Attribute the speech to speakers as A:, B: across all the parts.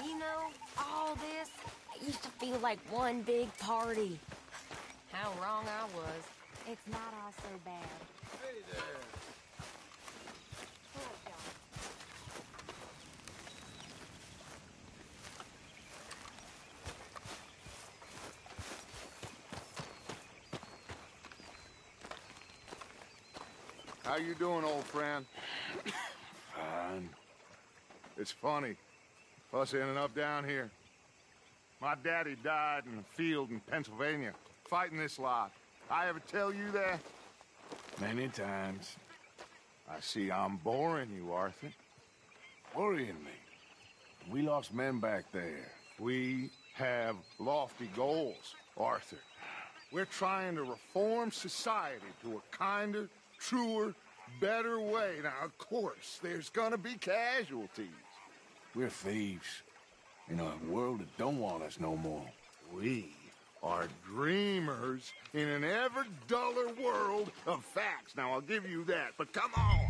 A: You know, all this used to feel like one big party. How wrong I was. It's not all so bad.
B: Hey there.
C: How you doing, old friend?
B: Fine.
C: It's funny, us ending up down here. My daddy died in a field in Pennsylvania, fighting this lot. I ever tell you that?
B: Many times.
C: I see I'm boring you, Arthur.
B: Worrying me. We lost men back there.
C: We have lofty goals, Arthur. We're trying to reform society to a kinder, truer, better way. Now, of course, there's gonna be casualties.
B: We're thieves. In a world that don't want us no more.
C: We are dreamers in an ever duller world of facts. Now, I'll give you that, but come on.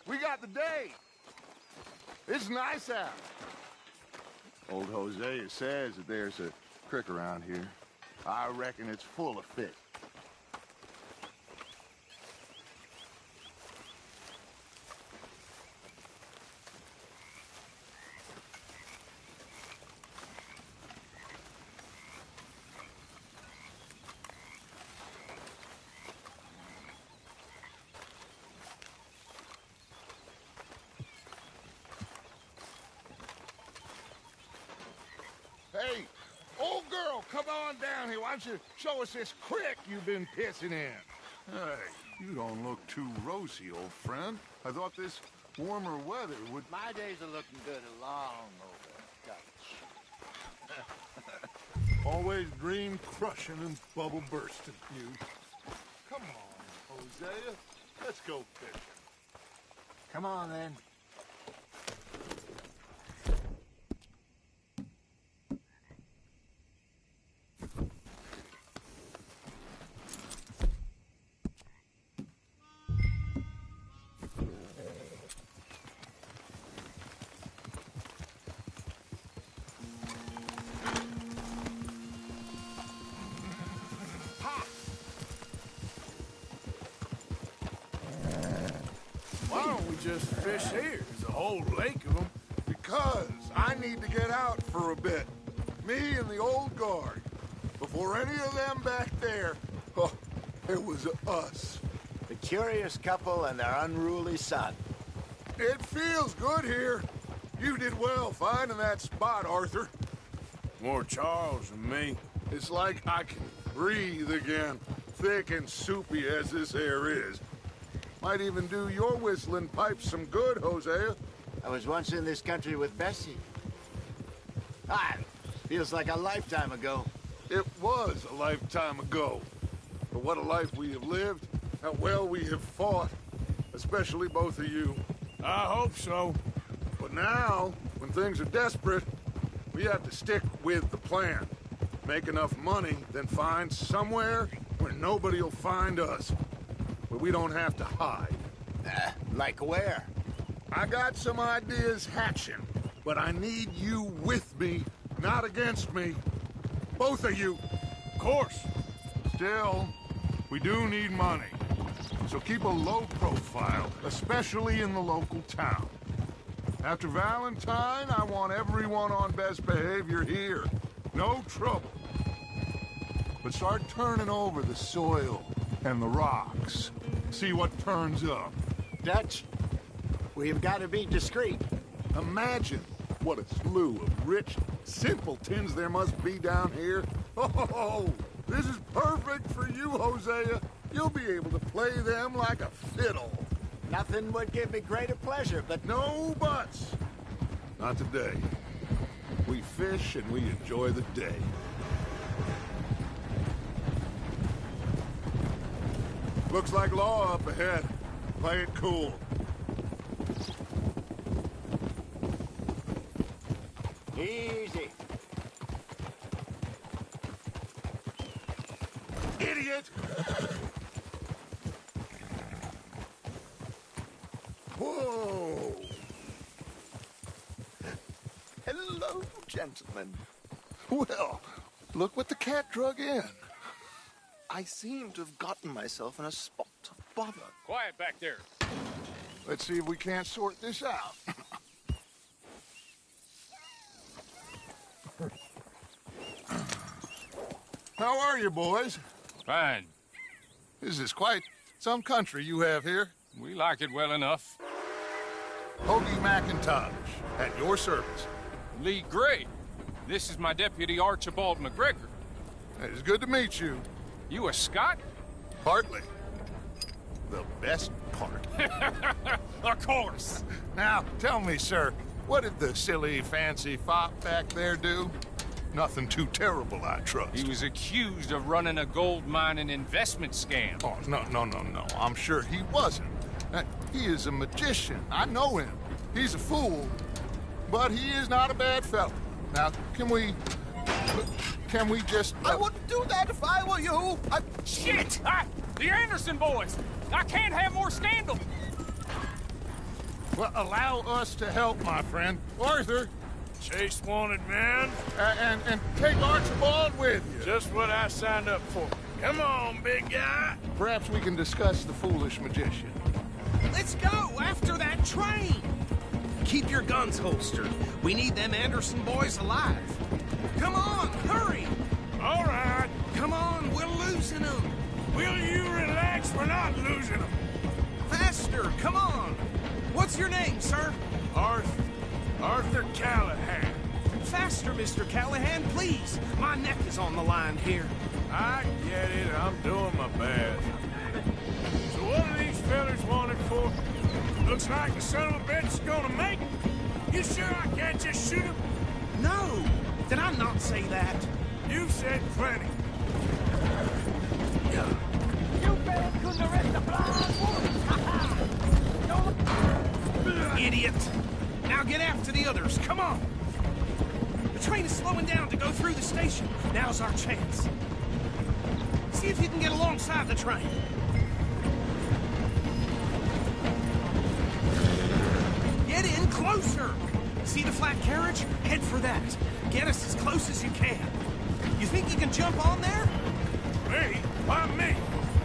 C: We got the day. It's nice out. Old Hosea says that there's a creek around here. I reckon it's full of fish. Hey, old girl, come on down here. Why don't you show us this creek you've been pissing in?
D: Hey, you don't look too rosy, old friend. I thought this warmer weather would...
E: My days are looking good along over Dutch.
D: Always dream crushing and bubble bursting, you. Come on, Hosea. Let's go fishing.
E: Come on, then.
D: Why don't we just fish here? There's a whole lake of them.
C: Because I need to get out for a bit. Me and the old guard. Before any of them back there, oh, it was us.
E: The curious couple and their unruly son.
C: It feels good here. You did well finding that spot, Arthur.
B: More Charles than me.
C: It's like I can breathe again, thick and soupy as this air is. Might even do your whistling pipes some good, Hosea.
E: I was once in this country with Bessie. Ah, feels like a lifetime ago.
C: It was a lifetime ago. But what a life we have lived, how well we have fought, especially both of you.
B: I hope so.
C: But now, when things are desperate, we have to stick with the plan. Make enough money, then find somewhere where nobody will find us. Where we don't have to hide.
E: Like where?
C: I got some ideas hatching, but I need you with me, not against me. Both of you.
B: Of course.
C: Still, we do need money. So keep a low profile, especially in the local town. After Valentine, I want everyone on best behavior here. No trouble. But start turning over the soil and the rocks. See what turns up.
E: Dutch, we've got to be discreet.
C: Imagine what a slew of rich simpletons there must be down here. Oh, this is perfect for you, Hosea. You'll be able to play them like a fiddle.
E: Nothing would give me greater pleasure, but
C: No buts. Not today. We fish and we enjoy the day. Looks like law up ahead. Play it cool.
E: easy.
C: Idiot! Whoa!
E: Hello, gentlemen.
C: Well, look what the cat drug in.
F: I seem to have gotten myself in a spot of bother.
G: Quiet back there.
C: Let's see if we can't sort this out. How are you, boys?
G: Fine.
C: This is quite some country you have here.
G: We like it well enough.
C: Hoagie McIntosh, at your service.
G: Lee Gray. This is my deputy Archibald McGregor.
C: It's good to meet you.
G: You a Scot?
C: Partly. The best part.
G: Of course.
C: Now, tell me, sir, what did the silly, fancy fop back there do? Nothing too terrible, I trust.
G: He was accused of running a gold mining investment scam.
C: Oh, no. I'm sure he wasn't. He is a magician. I know him. He's a fool, but he is not a bad fellow. Now, can we just...
F: I wouldn't do that if I were you.
G: Shit! The Anderson boys! I can't have more scandal!
C: Well, allow us to help, my friend. Arthur,
D: Chase wanted man.
C: and take Archibald with you.
D: Just what I signed up for. Come on, big guy.
C: Perhaps we can discuss the foolish magician.
H: Let's go after that train! Keep your guns holstered. We need them Anderson boys alive. Come on, hurry!
D: All right.
H: Come on, we're losing them.
D: Will you relax? We're not losing them.
H: Faster, come on. What's your name, sir?
D: Arthur Callahan.
H: Faster, Mr. Callahan, please. My neck is on the line here.
D: I get it. I'm doing my best. So what are these fellas wanted for? Looks like the son of a bitch is gonna make it. You sure I can't just shoot him?
H: No! Did I not say that?
D: You said plenty.
H: Idiot! Now get after the others, come on! The train is slowing down to go through the station. Now's our chance. See if you can get alongside the train. Get in closer! See the flat carriage? Head for that. Get us as close as you can. You think you can jump on there?
D: Me? Why me?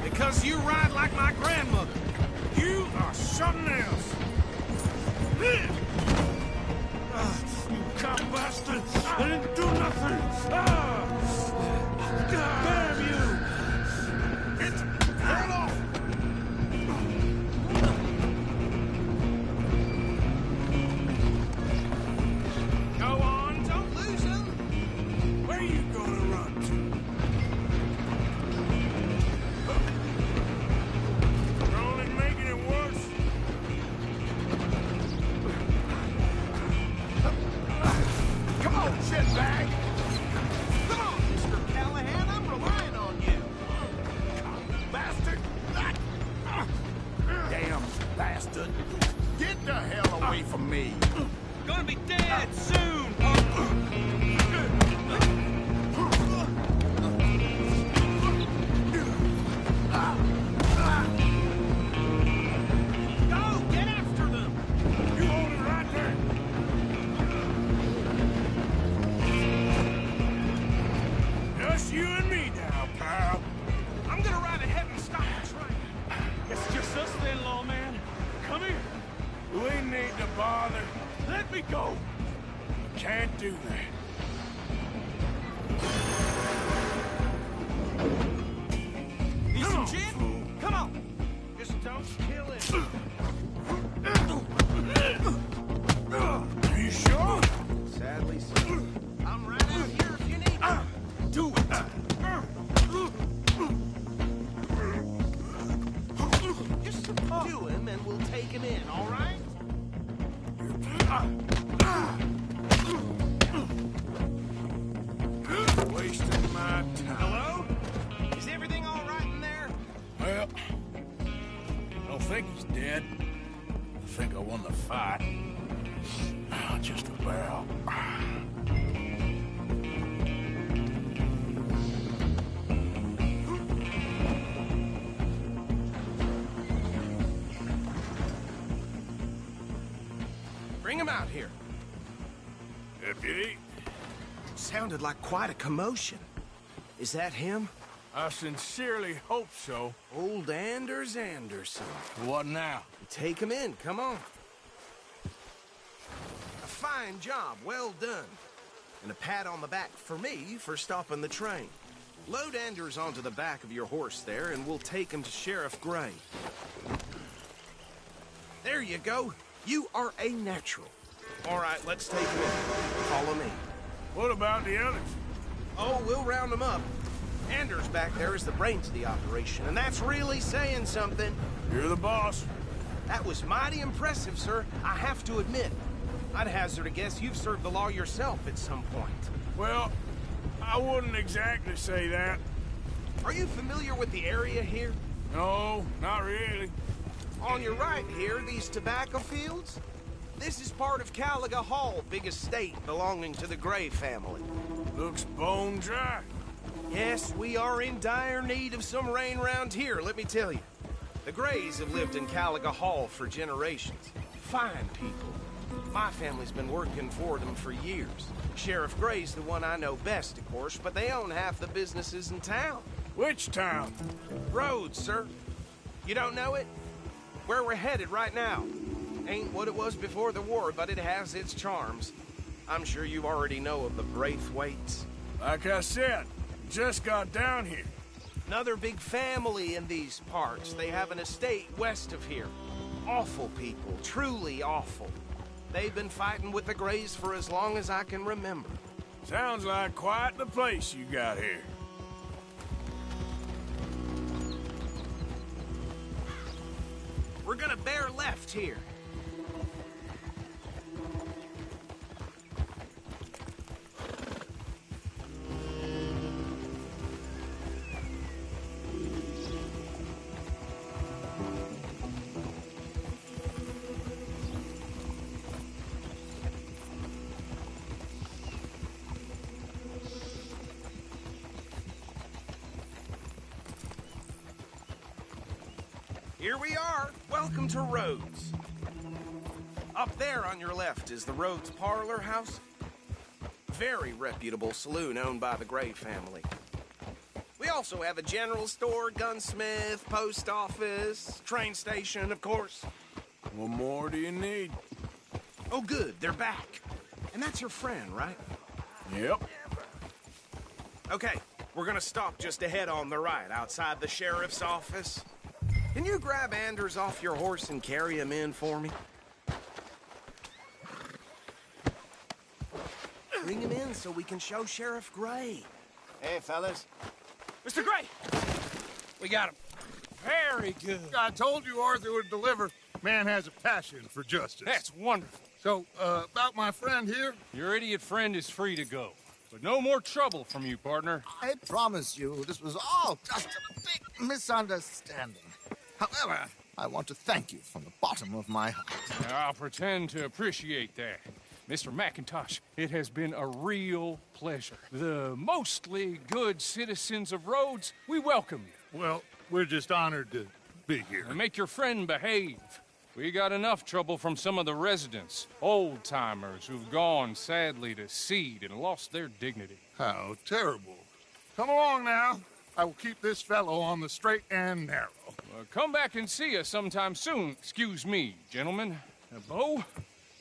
H: Because you ride like my grandmother.
D: You are something else. You cop bastard! I didn't do nothing! Damn you! Turn off!
H: Go on, don't lose him.
D: Where you gonna run to? You're only making it worse.
E: Come on, shitbag!
H: Come on, Mr. Callahan, I'm relying on you.
E: Bastard! Damn bastard! Get the hell away from me!
H: Gonna be dead soon. Go, get after them.
D: You hold it right there. Just you and me now, pal.
H: I'm gonna ride ahead and stop the train.
D: It's just us then, lawman. Come here. We need to bother. Let me go. Can't do that.
H: Need some gin? Come on. Just don't kill it.
D: Are you sure?
H: Sadly, so. I'm right out here if you need me.
D: Do it.
H: Just subdue him and we'll take
B: yet. I think I won the fight. Just about.
H: Bring him out here.
D: Deputy,
H: Sounded like quite a commotion. Is that him?
D: I sincerely hope so.
H: Old Anders Anderson.
B: What now?
H: Take him in, come on. A fine job, well done. And a pat on the back for me for stopping the train. Load Anders onto the back of your horse there, and we'll take him to Sheriff Gray. There you go. You are a natural. All right, let's take him in. Follow me.
D: What about the others?
H: Oh, we'll round them up. Anders back there is the brains of the operation, and that's really saying something.
D: You're the boss.
H: That was mighty impressive, sir. I have to admit. I'd hazard a guess you've served the law yourself at some point.
D: Well, I wouldn't exactly say that.
H: Are you familiar with the area here?
D: No, not really.
H: On your right here, these tobacco fields? This is part of Caliga Hall, big estate belonging to the Gray family.
D: Looks bone dry.
H: Yes, we are in dire need of some rain round here, let me tell you. The Grays have lived in Caliga Hall for generations. Fine people. My family's been working for them for years. Sheriff Gray's the one I know best, of course, but they own half the businesses in town.
D: Which town?
H: Rhodes, sir. You don't know it? Where we're headed right now. Ain't what it was before the war, but it has its charms. I'm sure you already know of the Braithwaites.
D: Like I said, just got down here.
H: Another big family in these parts. They have an estate west of here. Awful people, truly awful. They've been fighting with the Grays for as long as I can remember.
D: Sounds like quite the place you got here.
H: We're gonna bear left here. Here we are. Welcome to Rhodes. Up there on your left is the Rhodes Parlor House. Very reputable saloon owned by the Gray family. We also have a general store, gunsmith, post office, train station, of course.
D: What more do you need?
H: Oh, good. They're back. And that's your friend, right?
D: Yep.
H: Okay, we're gonna stop just ahead on the right, outside the sheriff's office. Can you grab Anders off your horse and carry him in for me? Bring him in so we can show Sheriff Gray.
E: Hey, fellas.
G: Mr. Gray! We got him. Very good.
C: I told you Arthur would deliver. Man has a passion for justice.
G: That's wonderful.
C: So, about my friend here?
G: Your idiot friend is free to go. But no more trouble from you, partner.
F: I promise you, this was all just a big misunderstanding. However, I want to thank you from the bottom of my heart.
G: I'll pretend to appreciate that. Mr. McIntosh, it has been a real pleasure. The mostly good citizens of Rhodes, we welcome you.
C: Well, we're just honored to be here.
G: And make your friend behave. We got enough trouble from some of the residents, old-timers who've gone, sadly, to seed and lost their dignity.
C: How terrible. Come along now. I will keep this fellow on the straight and narrow.
G: Come back and see us sometime soon. Excuse me, gentlemen. Bo,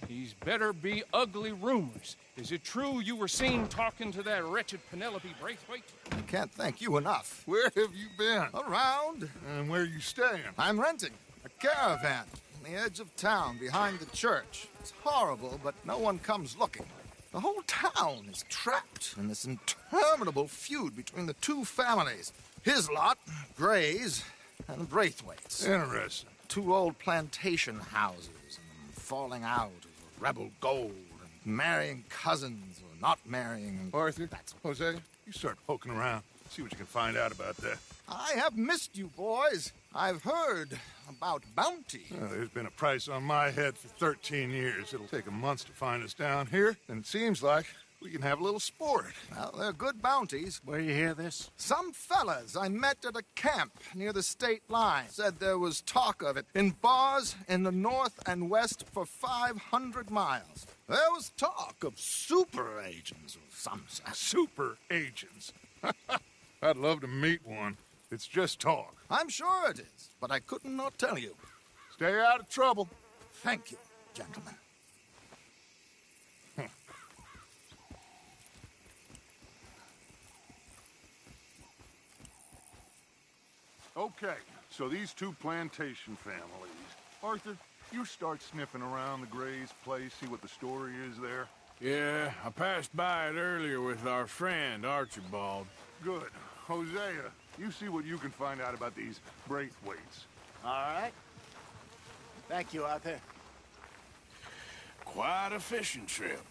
G: these better be ugly rumors. Is it true you were seen talking to that wretched Penelope Braithwaite?
F: I can't thank you enough.
C: Where have you been?
F: Around.
C: And where are you staying?
F: I'm renting a caravan on the edge of town behind the church. It's horrible, but no one comes looking. The whole town is trapped in this interminable feud between the two families. His lot, Gray's, and Braithwaite's.
C: Interesting.
F: Two old plantation houses, and falling out over rebel gold, and marrying cousins or not marrying. And
C: Arthur, Jose, you start poking around. See what you can find out about that.
F: I have missed you, boys. I've heard about bounty.
C: There's been a price on my head for 13 years. It'll take a month to find us down here, and it seems like we can have a little sport.
F: Well, they're good bounties.
E: Where you hear this?
F: Some fellas I met at a camp near the state line said there was talk of it in bars in the north and west for 500 miles. There was talk of super agents of some sort.
C: Super agents. I'd love to meet one. It's just talk.
F: I'm sure it is, but I couldn't not tell you.
C: Stay out of trouble.
F: Thank you, gentlemen.
C: Okay, so these two plantation families. Arthur, you start sniffing around the Gray's place, see what the story is there.
D: Yeah, I passed by it earlier with our friend, Archibald.
C: Good. Hosea, you see what you can find out about these Braithwaites.
E: All right. Thank you, Arthur.
D: Quite a fishing trip.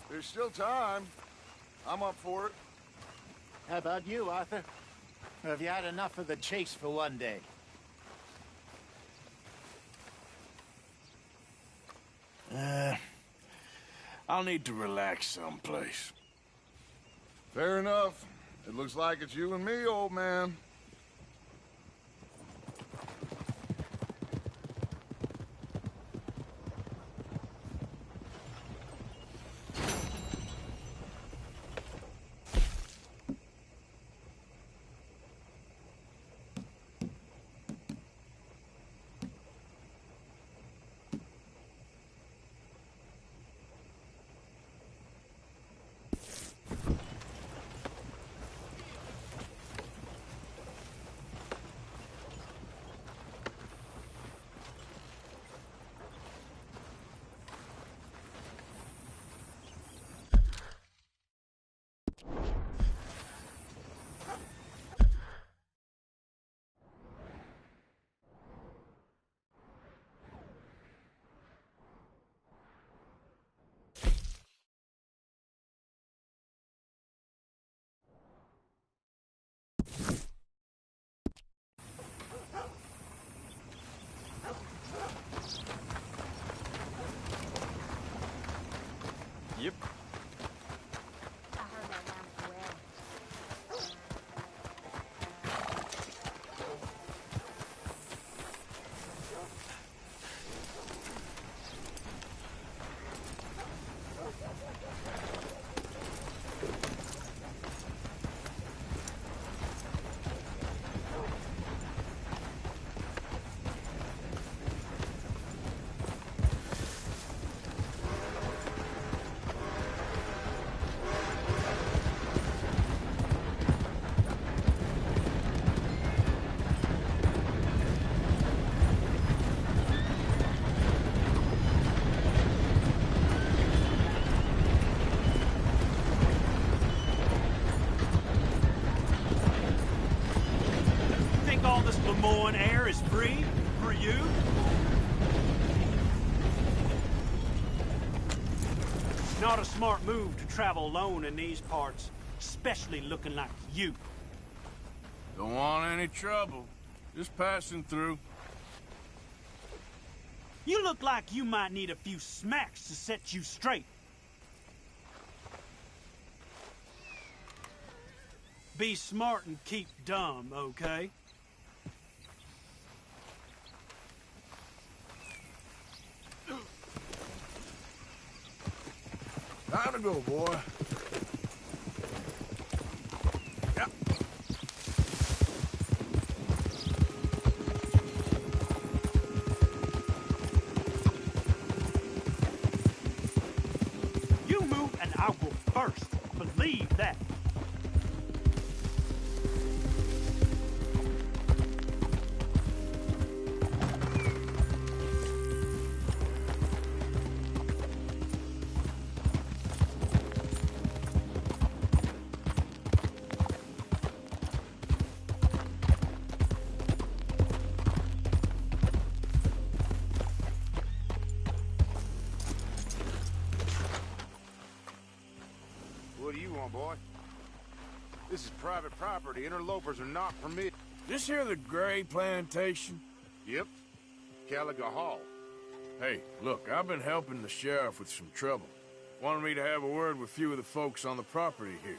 C: There's still time. I'm up for it.
E: How about you, Arthur? Have you had enough of the chase for one day?
D: I'll need to relax someplace.
C: Fair enough. It looks like it's you and me, old man.
D: Yep.
A: I heard that down at the well.
I: All this Lemoyne air is free for you? Not a smart move to travel alone in these parts, especially looking like you.
D: Don't want any trouble. Just passing through.
I: You look like you might need a few smacks to set you straight. Be smart and keep dumb, okay?
C: Time to go, boy.
D: Yeah.
I: You move and I will first. Believe that.
D: What do you want, boy? This is private property. Interlopers are not permitted. This here the Gray plantation? Yep. Caliga Hall. Hey, look, I've been helping the sheriff with some trouble. Wanted me to have a word with a few of the folks on the property here.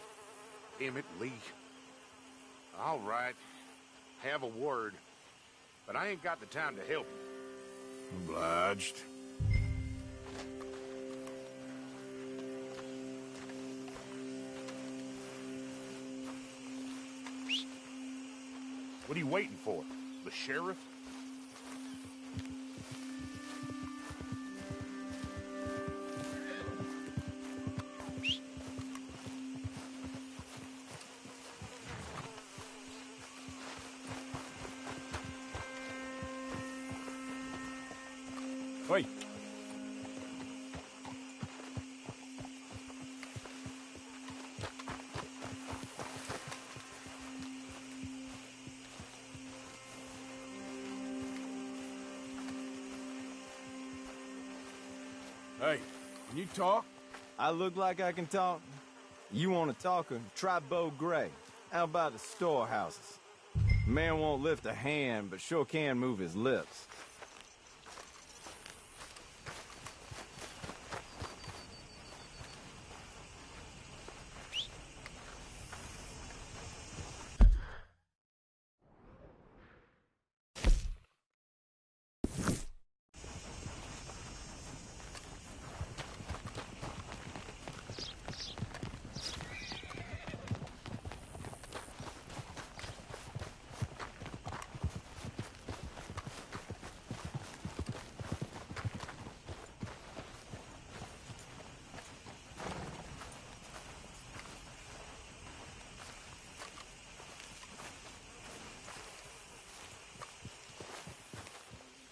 J: Emmett Lee. All right. Have a word. But I ain't got the time to help you.
D: Obliged.
J: What are you waiting for? The sheriff?
D: Wait. Hey, can you talk?
K: I look like I can talk? You want a talker? Try Bo Gray. How about the storehouses? Man won't lift a hand, but sure can move his lips.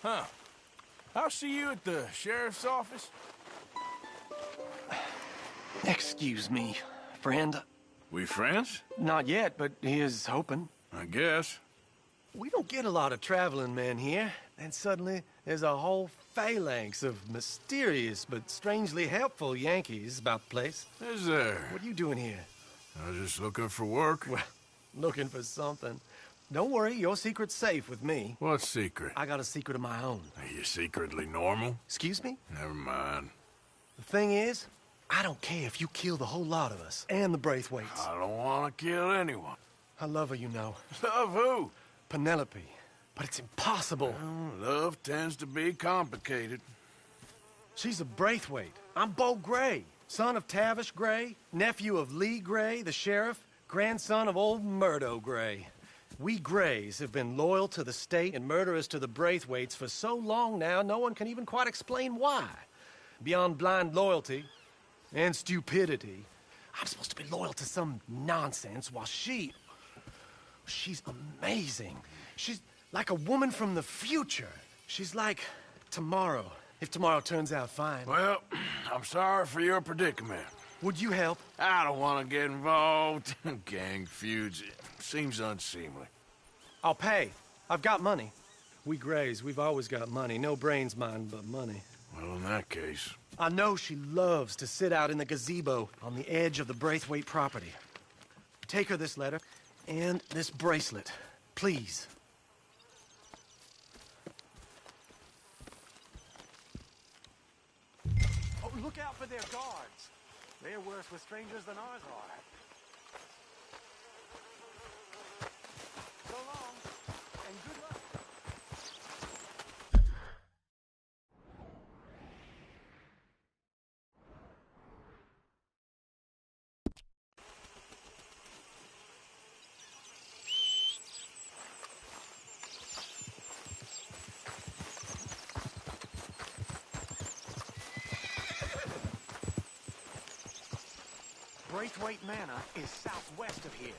D: Huh. I'll see you at the sheriff's office.
L: Excuse me, friend.
D: We friends?
L: Not yet, but here's hoping.
D: I guess.
L: We don't get a lot of traveling men here, and suddenly there's a whole phalanx of mysterious but strangely helpful Yankees about the place.
D: Is there?
L: What are you doing here?
D: I was just looking for work.
L: Well, looking for something. Don't worry, your secret's safe with me.
D: What secret?
L: I got a secret of my own.
D: Are you secretly normal?
L: Excuse me?
D: Never mind.
L: The thing is, I don't care if you kill the whole lot of us, and the Braithwaites.
D: I don't want to kill anyone.
L: I love her, you know.
D: Love who?
L: Penelope. But it's impossible.
D: Well, love tends to be complicated.
L: She's a Braithwaite. I'm Bo Gray, son of Tavish Gray, nephew of Lee Gray, the sheriff, grandson of old Murdo Gray. We Grays have been loyal to the state and murderous to the Braithwaites for so long now, no one can even quite explain why. Beyond blind loyalty and stupidity, I'm supposed to be loyal to some nonsense while she's amazing. She's like a woman from the future. She's like tomorrow, if tomorrow turns out fine.
D: Well, I'm sorry for your predicament.
L: Would you help?
D: I don't want to get involved. Gang feuds. It seems unseemly.
L: I'll pay. I've got money. We Grays, we've always got money. No brains, mind, but money.
D: Well, in that case...
L: I know she loves to sit out in the gazebo on the edge of the Braithwaite property. Take her this letter and this bracelet, please. Oh, look out for their guards. They're worse with strangers than ours are. So long, and good luck. Braithwaite Manor is southwest of here.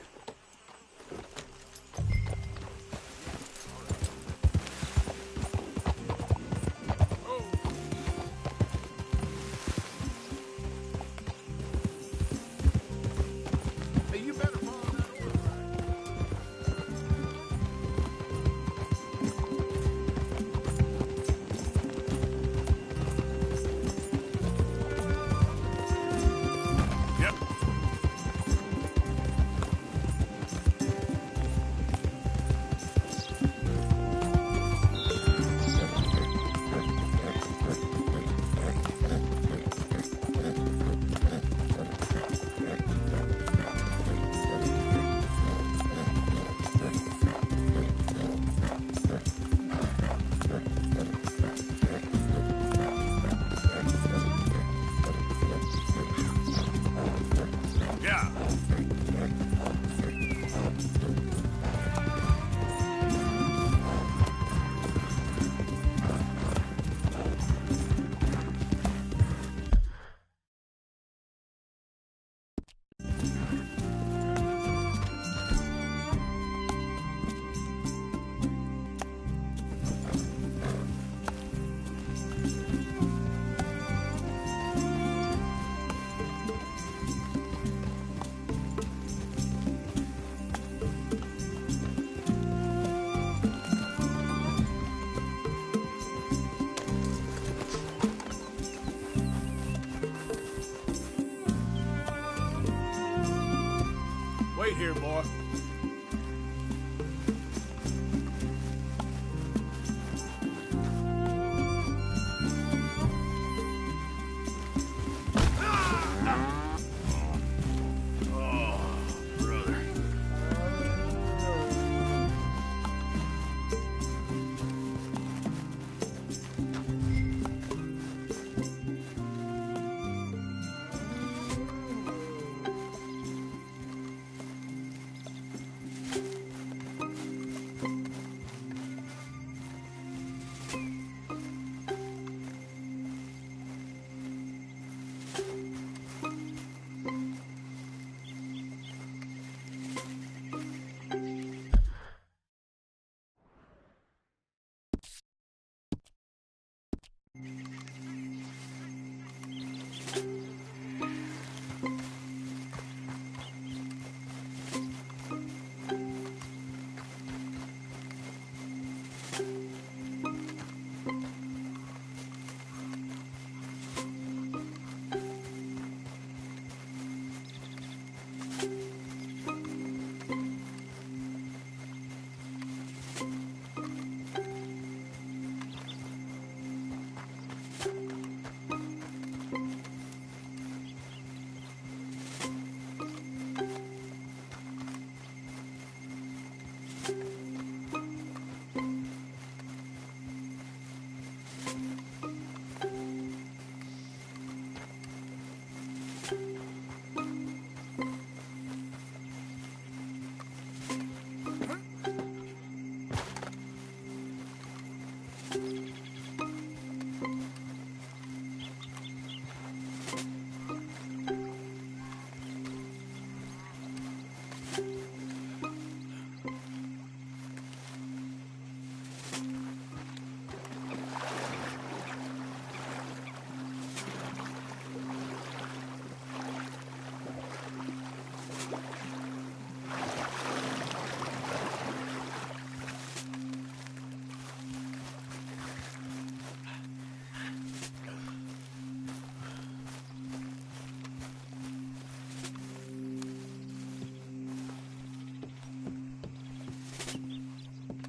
D: Hey, you better follow that order. Yep. wait here, boy.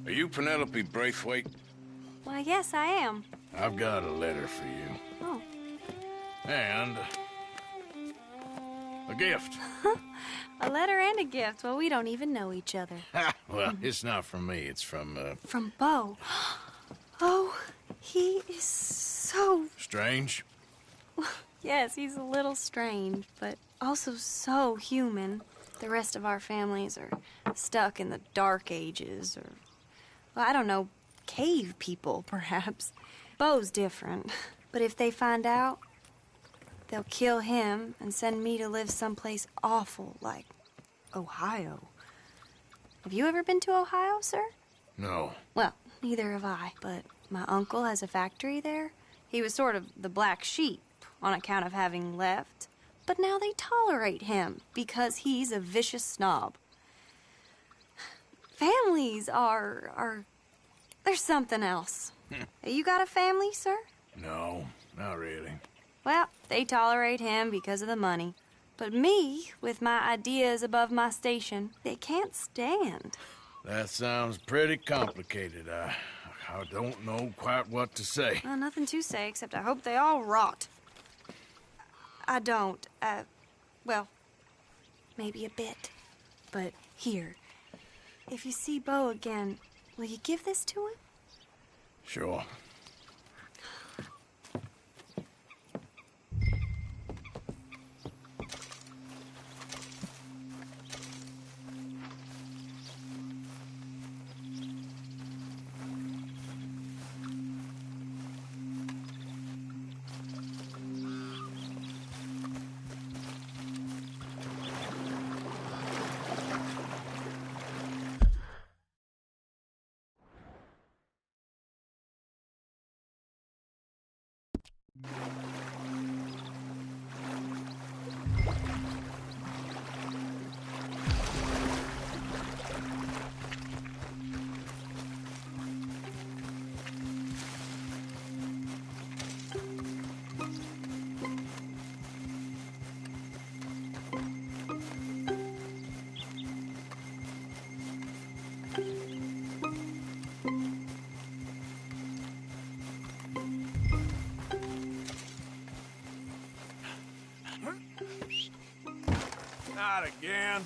B: Are you Penelope Braithwaite?
M: Why, yes, I am.
B: I've got a letter for you.
M: Oh.
B: And a gift.
M: A letter and a gift. Well, we don't even know each other.
B: Well, it's not from me. It's from,
M: From Bo. Oh, he is so...
B: Strange?
M: Yes, he's a little strange, but also so human. The rest of our families are stuck in the Dark Ages, or, well, I don't know, cave people, perhaps. Bo's different. But if they find out, they'll kill him and send me to live someplace awful, like Ohio. Have you ever been to Ohio, sir?
B: No.
M: Well, neither have I, but my uncle has a factory there. He was sort of the black sheep on account of having left. But now they tolerate him because he's a vicious snob. Families are there's something else. You got a family, sir?
B: No, not really.
M: Well, they tolerate him because of the money. But me, with my ideas above my station, they can't stand.
B: That sounds pretty complicated. I don't know quite what to say.
M: Well, nothing to say, except I hope they all rot. I don't, well, maybe a bit. But here, if you see Bo again, will you give this to him?
B: Sure.
D: Not again.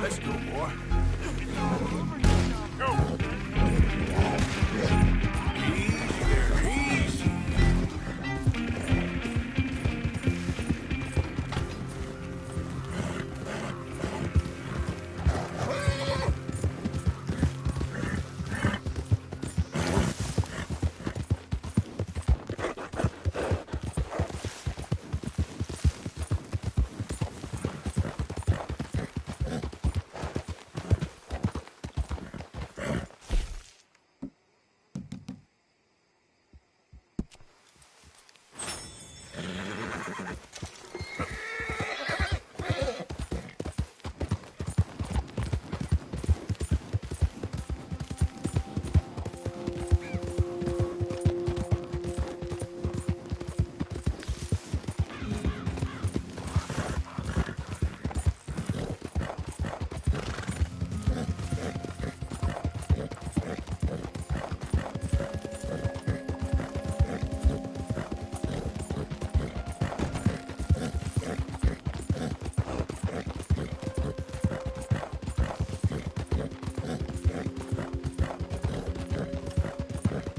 D: Let's go, boy. Go. Easy there, easy.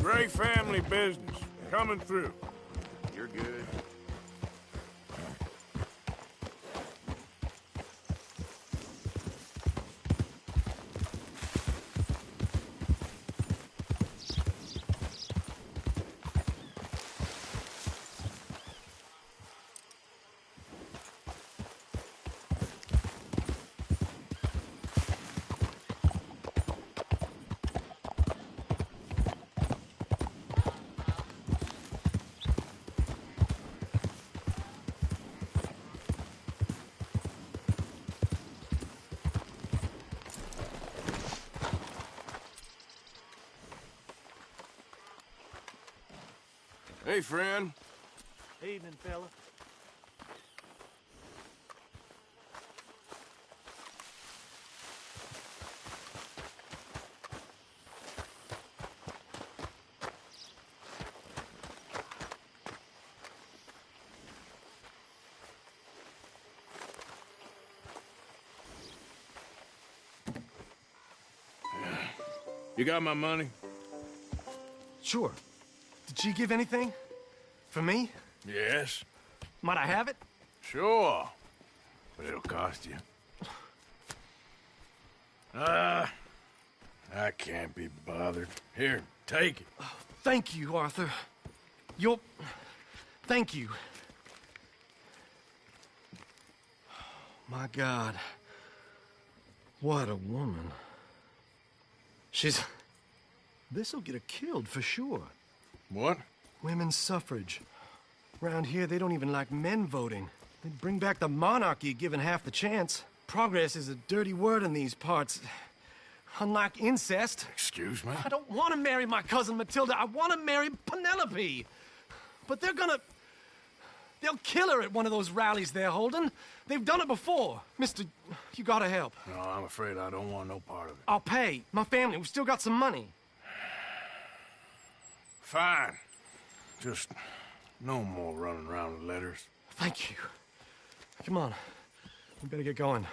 D: Gray family business. Coming through.
J: You're good.
D: Hey, friend.
I: Evening, fella.
D: You got my money?
L: Sure. Did she give anything? For me?
D: Yes.
L: Might I have it?
D: Sure.
B: but it'll cost you. I can't be bothered. Here, take it.
L: Oh, thank you, Arthur. Thank you. My God. What a woman. This'll get her killed for sure.
B: What?
L: Women's suffrage. Around here, they don't even like men voting. They'd bring back the monarchy given half the chance. Progress is a dirty word in these parts. Unlike incest.
B: Excuse me?
L: I don't want to marry my cousin Matilda. I want to marry Penelope. But they'll kill her at one of those rallies they're holding. They've done it before. Mister, you gotta help.
B: No, I'm afraid I don't want no part of it.
L: I'll pay. My family, we've still got some money.
B: Fine. Just no more running around with letters.
L: Thank you. Come on. We better get going.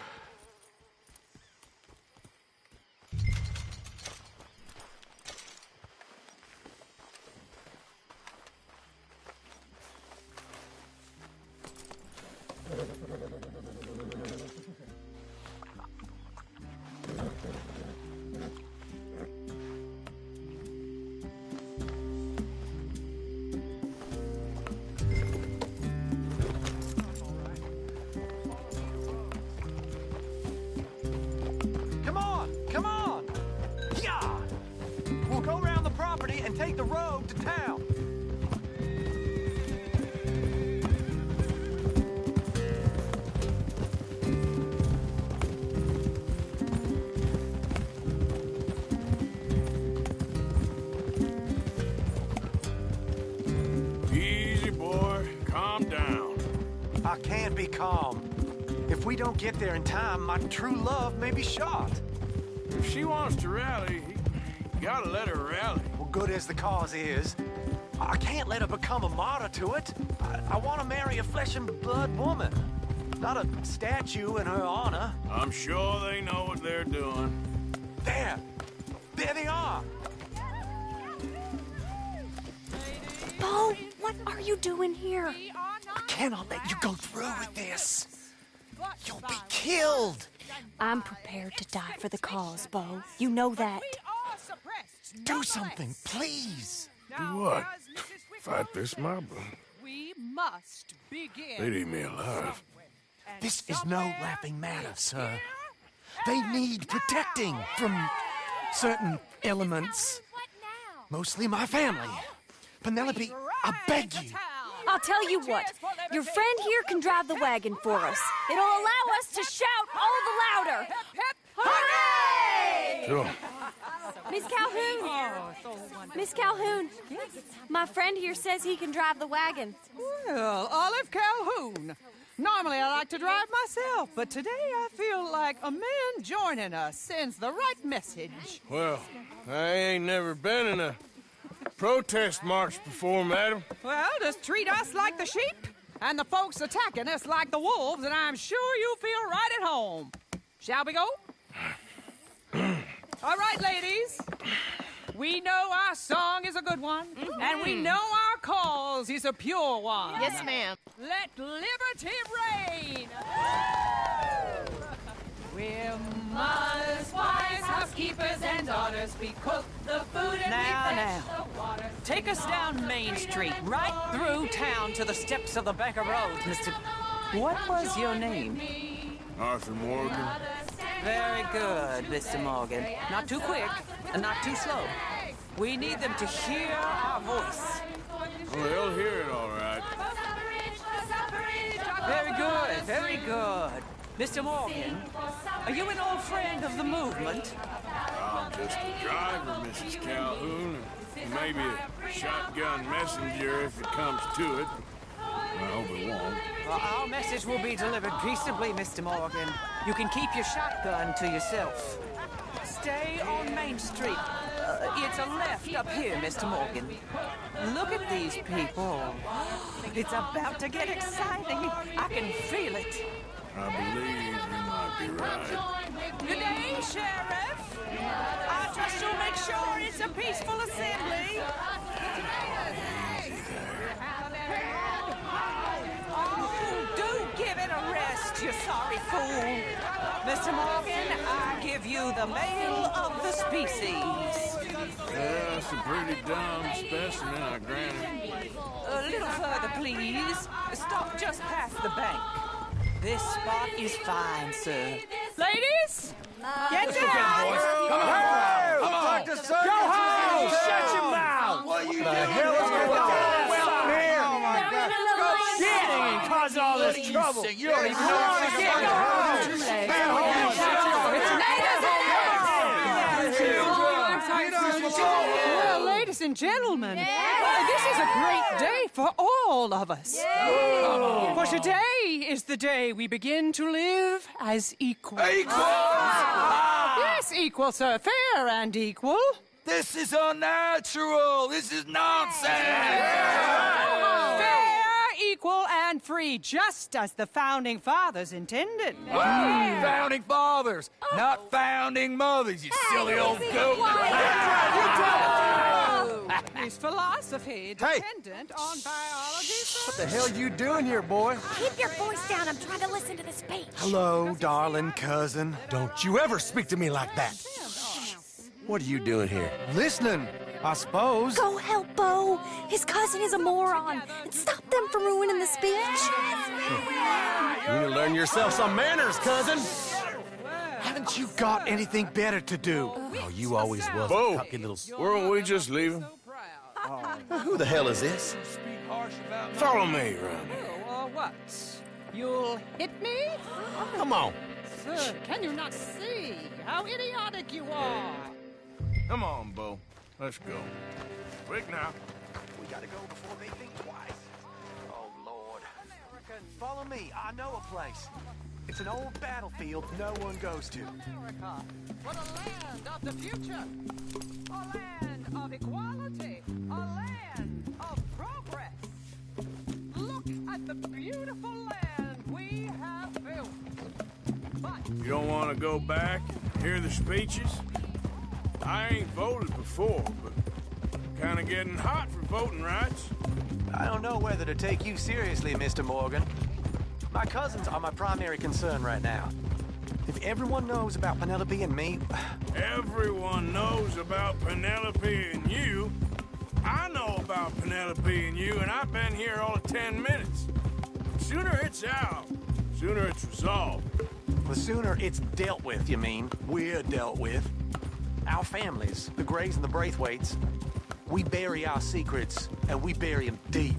L: Come on! Yeah! We'll go around the property and take the road to town.
D: Easy, boy. Calm down.
L: I can't be calm. If we don't get there in time, my true love may be shot.
D: If she wants to rally, you gotta let her rally.
L: Well, good as the cause is, I can't let her become a martyr to it. I want to marry a flesh and blood woman, not a statue in her honor.
D: I'm sure they know what they're doing.
L: There they are.
M: Bo, what are you doing here?
L: I cannot let you go through with this. You'll be killed.
M: I'm prepared to die for the cause, Bo. You know that.
L: Do something, please.
B: Do what? Fight this mob?
N: We must begin.
B: They'd eat me alive.
L: This is no laughing matter, sir. They need protecting from certain elements. Mostly my family. Penelope, I beg you.
M: I'll tell you what. Your friend here can drive the wagon for us. It'll allow us to shout all the louder. Hooray!
B: Sure.
M: Miss Calhoun. Miss Calhoun. My friend here says he can drive the wagon.
N: Well, Olive Calhoun. Normally I like to drive myself, but today I feel like a man joining us sends the right message.
D: Well, I ain't never been in a protest march before, madam.
N: Well, just treat us like the sheep, and the folks attacking us like the wolves, and I'm sure you feel right at home. Shall we go? All right, ladies. We know our song is a good one, and we know our cause is a pure one.
A: Yes, ma'am.
N: Let liberty reign! We're mothers, wives, housekeepers, and daughters. We cook the food and we fetch the water. Take us down Main Street, right through town to the steps of the Banker Road, Mr. What was your name?
D: Arthur Morgan.
N: Very good, Mr. Morgan. Not too quick and not too slow. We need them to hear our voice.
D: Well, they'll hear it all right.
N: Very good, very good. Mr. Morgan, are you an old friend of the movement?
D: I'm just a driver, Mrs. Calhoun, and maybe a shotgun messenger if it comes to it. I hope it won't.
N: Our message will be delivered peaceably, Mr. Morgan. You can keep your shotgun to yourself. Stay on Main Street. It's a left up here, Mr. Morgan. Look at these people. It's about to get exciting. I can feel it.
D: I believe you might be right.
N: Good day, Sheriff. I trust you'll make sure it's a peaceful assembly. Oh, do give it a rest, you sorry fool. Mr. Morgan, I give you the male of the species.
B: Yeah, it's a pretty dumb specimen, I grant it.
N: A little further, please. Stop just past the bank. This spot is fine, sir. Ladies, get down!
L: Come on! Go home! Shut your mouth! What the hell is going on? Well, here! Oh, my God. Get and cause all this trouble. You don't even know what to get. Go
N: Well, ladies and gentlemen, this is a great day for all of us. For today is the day we begin to live as equals. Yes, equal, sir. Fair and equal.
O: This is unnatural. This is nonsense.
N: Fair, equal, and free, just as the Founding Fathers intended.
O: Founding fathers, not founding mothers, you silly old goat.
N: Is philosophy dependent on biology?
L: What the hell you doing here, boy?
A: Keep your voice down. I'm trying to listen to the speech.
L: Hello, darling cousin. Don't you ever speak to me like that. What are you doing here? Listening, I suppose.
M: Go help Bo. His cousin is a moron. And stop them from ruining the speech.
L: You need to learn yourself some manners, cousin. Haven't you got anything better to do? Oh, you always was a
B: Bo,
L: cocky little...
B: weren't we just leaving?
L: Who the hell is this?
B: Follow me around here.
N: What? You'll hit me?
L: Come on.
N: Sir, can you not see how idiotic you are?
B: Come on, Bo. Let's go. Quick now.
I: We gotta go before they think twice. Oh, Lord. American. Follow me. I know a place. It's an old battlefield no one goes to.
N: America, for the land of the future. A land of equality. A land of progress. Look at the beautiful land we have built. But
B: You don't want to go back and hear the speeches? I ain't voted before, but kind of getting hot for voting rights.
I: I don't know whether to take you seriously, Mr. Morgan. My cousins are my primary concern right now. If everyone knows about Penelope and me...
B: Everyone knows about Penelope and you. I know about Penelope and you, and I've been here all of 10 minutes. Sooner it's out, sooner it's resolved.
I: The sooner it's dealt with, you mean. We're dealt with. Our families, the Grays and the Braithwaites, we bury our secrets, and we bury them deep.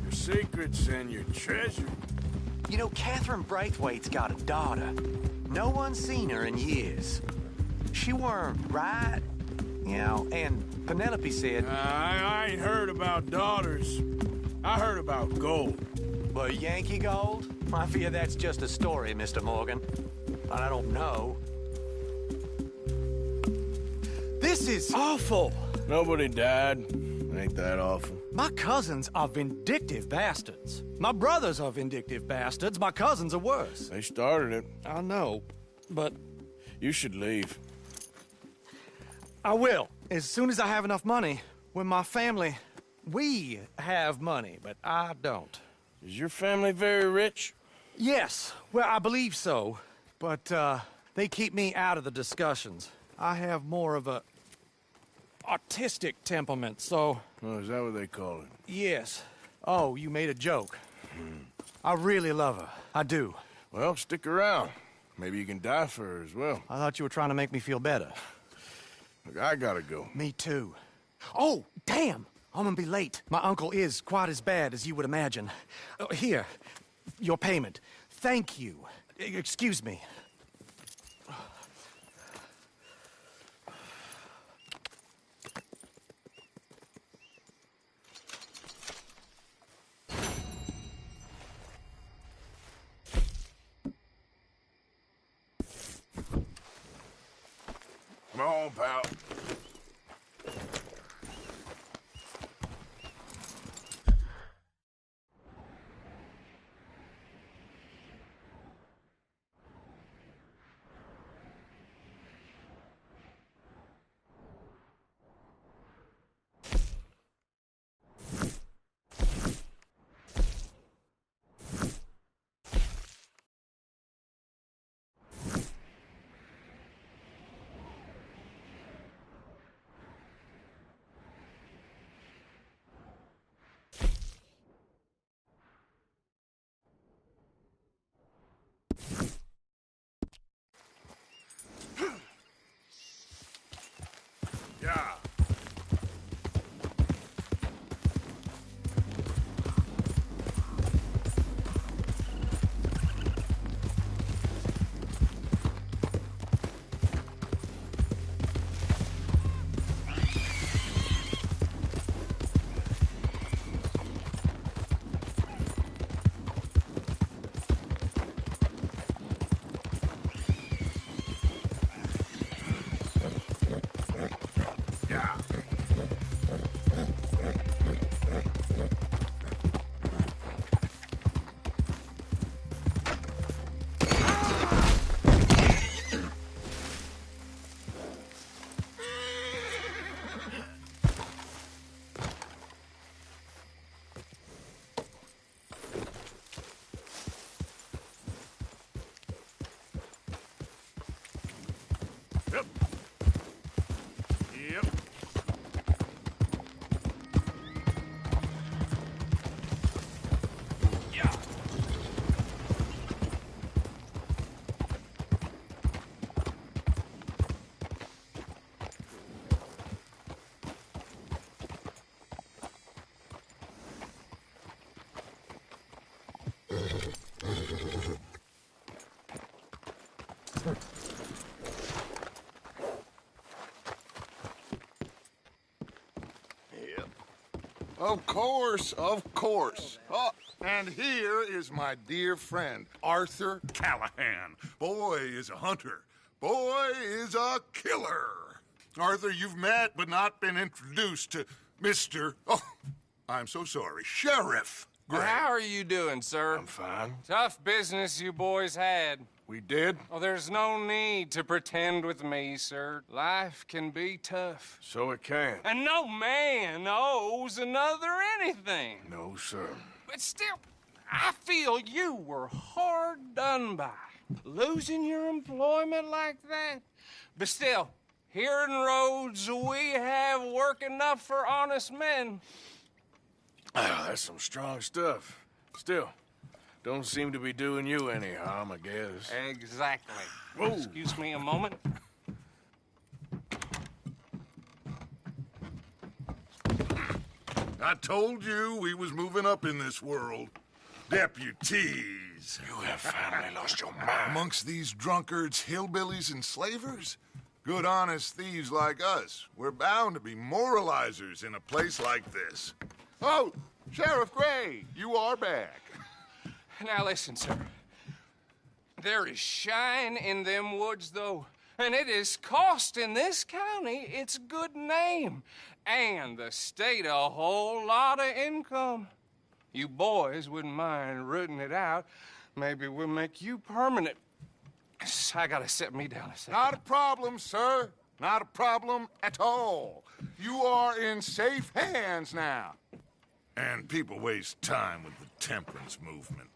B: Your secrets and your treasure.
I: You know, Catherine Braithwaite's got a daughter. No one's seen her in years. She weren't right, you know, and Penelope said...
B: I ain't heard about daughters. I heard about gold.
I: But Yankee gold? I fear that's just a story, Mr. Morgan. But I don't know.
L: This is awful.
B: Nobody died. Ain't that awful?
L: My cousins are vindictive bastards. My brothers are vindictive bastards. My cousins are worse.
B: They started it.
L: I know, but...
B: You should leave.
L: I will, as soon as I have enough money. When my family... We have money, but I don't.
B: Is your family very rich?
L: Yes, well, I believe so. But, they keep me out of the discussions. I have more of a... artistic temperament, so...
B: Oh, is that what they call it?
L: Yes. Oh, you made a joke. I really love her. I do.
B: Well, stick around. Maybe you can die for her as well.
L: I thought you were trying to make me feel better.
B: Look, I gotta go.
L: Me too. Oh, damn! I'm gonna be late. My uncle is quite as bad as you would imagine. Here, your payment. Thank you. Excuse me.
B: Come on, pal.
C: Of course, of course. Oh, and here is my dear friend, Arthur Callahan. Boy is a hunter. Boy is a killer. Arthur, you've met but not been introduced to Mr. Oh, I'm so sorry, Sheriff Gray.
G: How are you doing, sir?
D: I'm fine.
G: Tough business you boys had.
D: We did?
G: Oh, there's no need to pretend with me, sir. Life can be tough.
D: So it can.
G: And no man owes another anything.
D: No, sir.
G: But still, I feel you were hard done by. Losing your employment like that. But still, here in Rhodes, we have work enough for honest men.
D: Oh, that's some strong stuff. Still, don't seem to be doing you any harm, I guess.
G: Exactly.
D: Whoa.
G: Excuse me a moment.
C: I told you we was moving up in this world. Deputies.
D: You have finally lost your mind.
C: Amongst these drunkards, hillbillies, and slavers? Good, honest thieves like us. We're bound to be moralizers in a place like this. Oh, Sheriff Gray, you are back.
G: Now listen, sir. There is shine in them woods, though, and it is costing this county its good name and the state a whole lot of income. You boys wouldn't mind rooting it out. Maybe we'll make you permanent. I gotta set me down a second.
C: Not a problem, sir. Not a problem at all. You are in safe hands now. And people waste time with the temperance movement.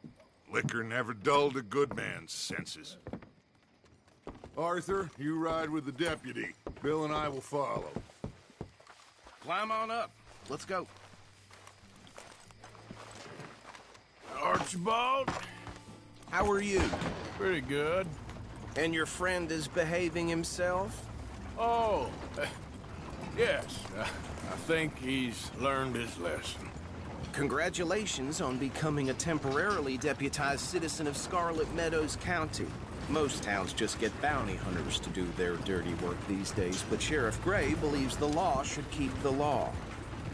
C: Liquor never dulled a good man's senses. Arthur, you ride with the deputy. Bill and I will follow.
H: Climb on up. Let's go.
D: Archibald?
H: How are you?
D: Pretty good.
H: And your friend is behaving himself?
D: Oh, yes. I think he's learned his lesson.
H: Congratulations on becoming a temporarily deputized citizen of Scarlet Meadows County. Most towns just get bounty hunters to do their dirty work these days, but Sheriff Gray believes the law should keep the law.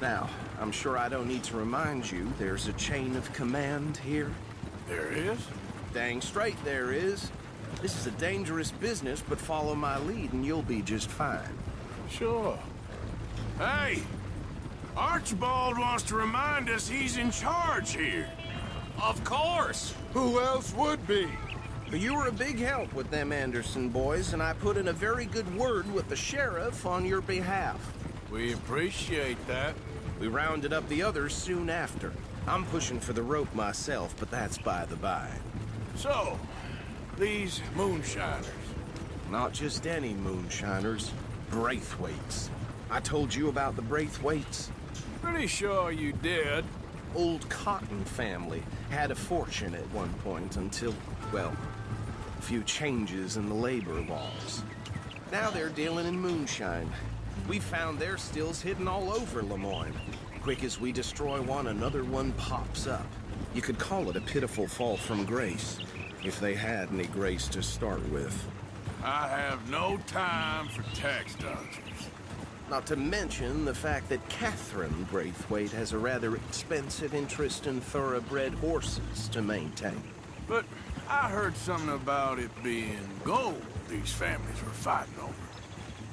H: Now, I'm sure I don't need to remind you there's a chain of command here.
D: There is?
H: Dang straight there is. This is a dangerous business, but follow my lead and you'll be just fine.
D: Sure.
B: Hey! Archibald wants to remind us he's in charge here.
G: Of course!
C: Who else would be?
H: You were a big help with them Anderson boys, and I put in a very good word with the sheriff on your behalf.
D: We appreciate that.
H: We rounded up the others soon after. I'm pushing for the rope myself, but that's by the by.
D: So, these moonshiners.
H: Not just any moonshiners. Braithwaites. I told you about the Braithwaites?
D: Pretty sure you did.
H: Old Cotton family had a fortune at one point until, well, a few changes in the labor laws. Now they're dealing in moonshine. We found their stills hidden all over Lemoyne. Quick as we destroy one, another one pops up. You could call it a pitiful fall from grace, if they had any grace to start with.
D: I have no time for tax dodgers.
H: Not to mention the fact that Catherine Braithwaite has a rather expensive interest in thoroughbred horses to maintain.
D: But I heard something about it being gold these families were fighting over.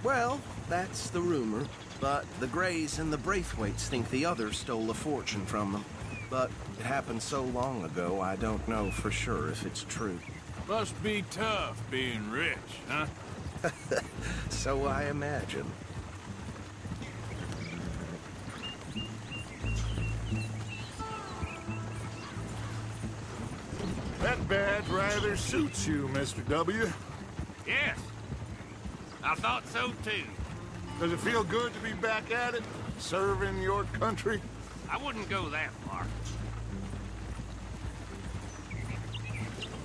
H: Well, that's the rumor. But the Grays and the Braithwaites think the others stole a fortune from them. But it happened so long ago, I don't know for sure if it's true.
D: Must be tough being rich, huh?
H: So I imagine.
C: That badge rather suits you, Mr. W.
B: Yes. I thought so too.
C: Does it feel good to be back at it? Serving your country?
B: I wouldn't go that far.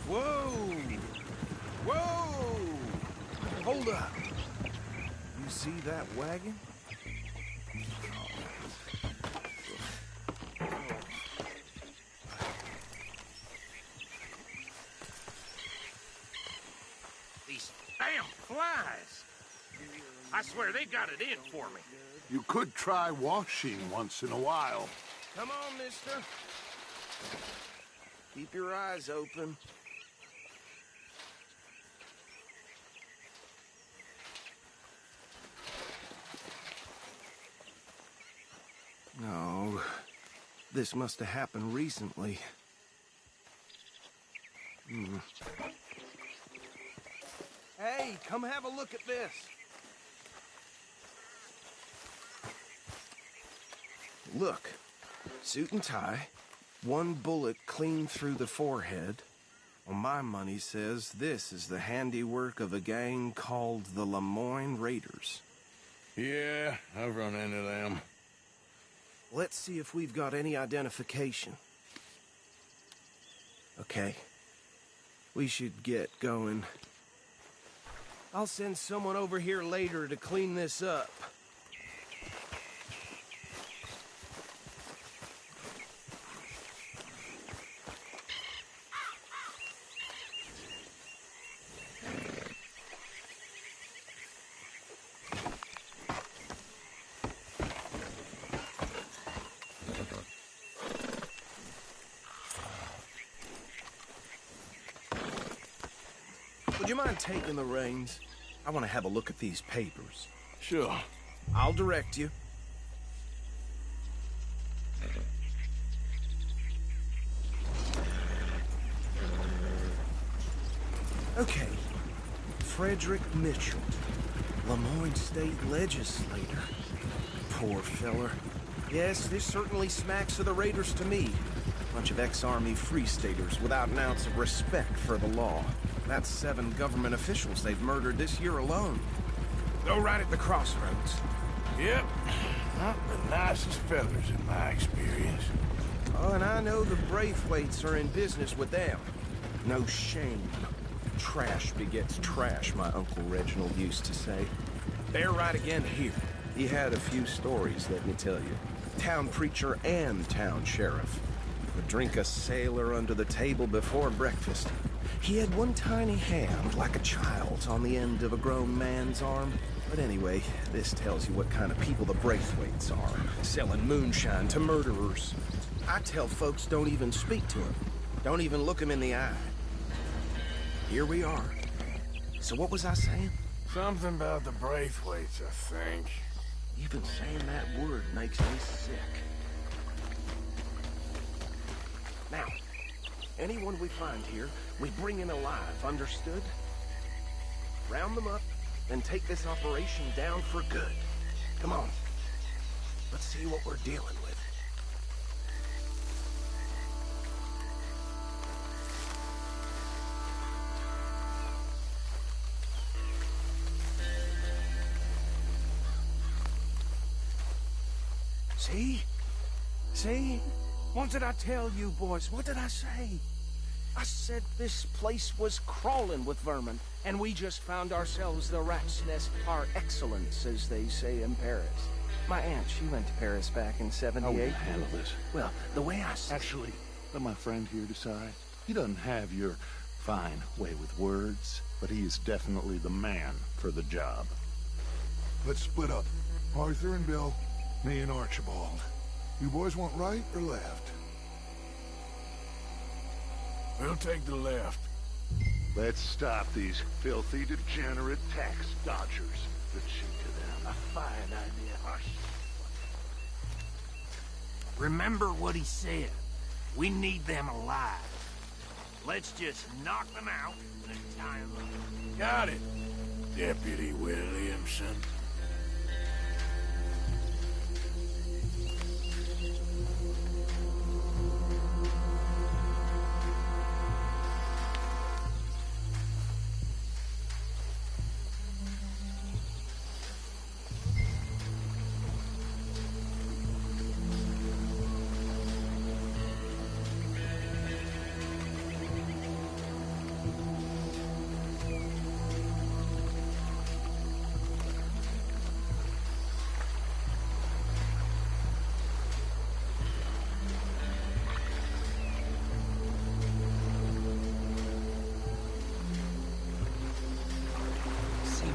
H: Whoa! Whoa! Hold up. You see that wagon?
J: flies. I swear they got it in for me.
C: You could try washing once in a while.
H: Come on, mister. Keep your eyes open. No, this must have happened recently. Hey, come have a look at this. Look, suit and tie, one bullet clean through the forehead. Well, my money says this is the handiwork of a gang called the Lemoyne Raiders.
B: Yeah, I've run into them.
H: Let's see if we've got any identification. Okay. We should get going. I'll send someone over here later to clean this up. Would you mind taking the reins? I want to have a look at these papers.
B: Sure.
H: I'll direct you. Okay. Frederick Mitchell, Lemoyne State Legislator. Poor feller. Yes, this certainly smacks of the Raiders to me. Bunch of ex-Army Free Staters without an ounce of respect for the law. That's 7 government officials they've murdered this year alone. Go right at the crossroads.
B: Yep. Not the nicest fellas in my experience.
H: Oh, and I know the Braithwaites are in business with them. No shame. Trash begets trash, my Uncle Reginald used to say. They're right again here. He had a few stories, let me tell you. Town preacher and town sheriff. Would drink a sailor under the table before breakfast. He had one tiny hand, like a child's, on the end of a grown man's arm. But anyway, this tells you what kind of people the Braithwaites are. Selling moonshine to murderers. I tell folks don't even speak to him. Don't even look him in the eye. Here we are. So what was I saying?
B: Something about the Braithwaites, I think.
H: Even saying that word makes me sick. Now, anyone we find here, we bring in alive, understood? Round them up, and take this operation down for good. Come on. Let's see what we're dealing with. See? See? What did I tell you, boys? What did I say? I said this place was crawling with vermin, and we just found ourselves the rat's nest par excellence, as they say in Paris. My aunt, she went to Paris back in '78.
C: How will you handle this?
H: Well, the way I...
C: Actually, let my friend here decide. He doesn't have your fine way with words, but he is definitely the man for the job.
P: Let's split up. Arthur and Bill, me and Archibald. You boys want right or left?
B: We'll take the left.
C: Let's stop these filthy, degenerate tax dodgers. Retreat to them.
J: A fine idea. Hush.
O: Remember what he said. We need them alive. Let's just knock them out and tie them up.
B: Got it, Deputy Williamson.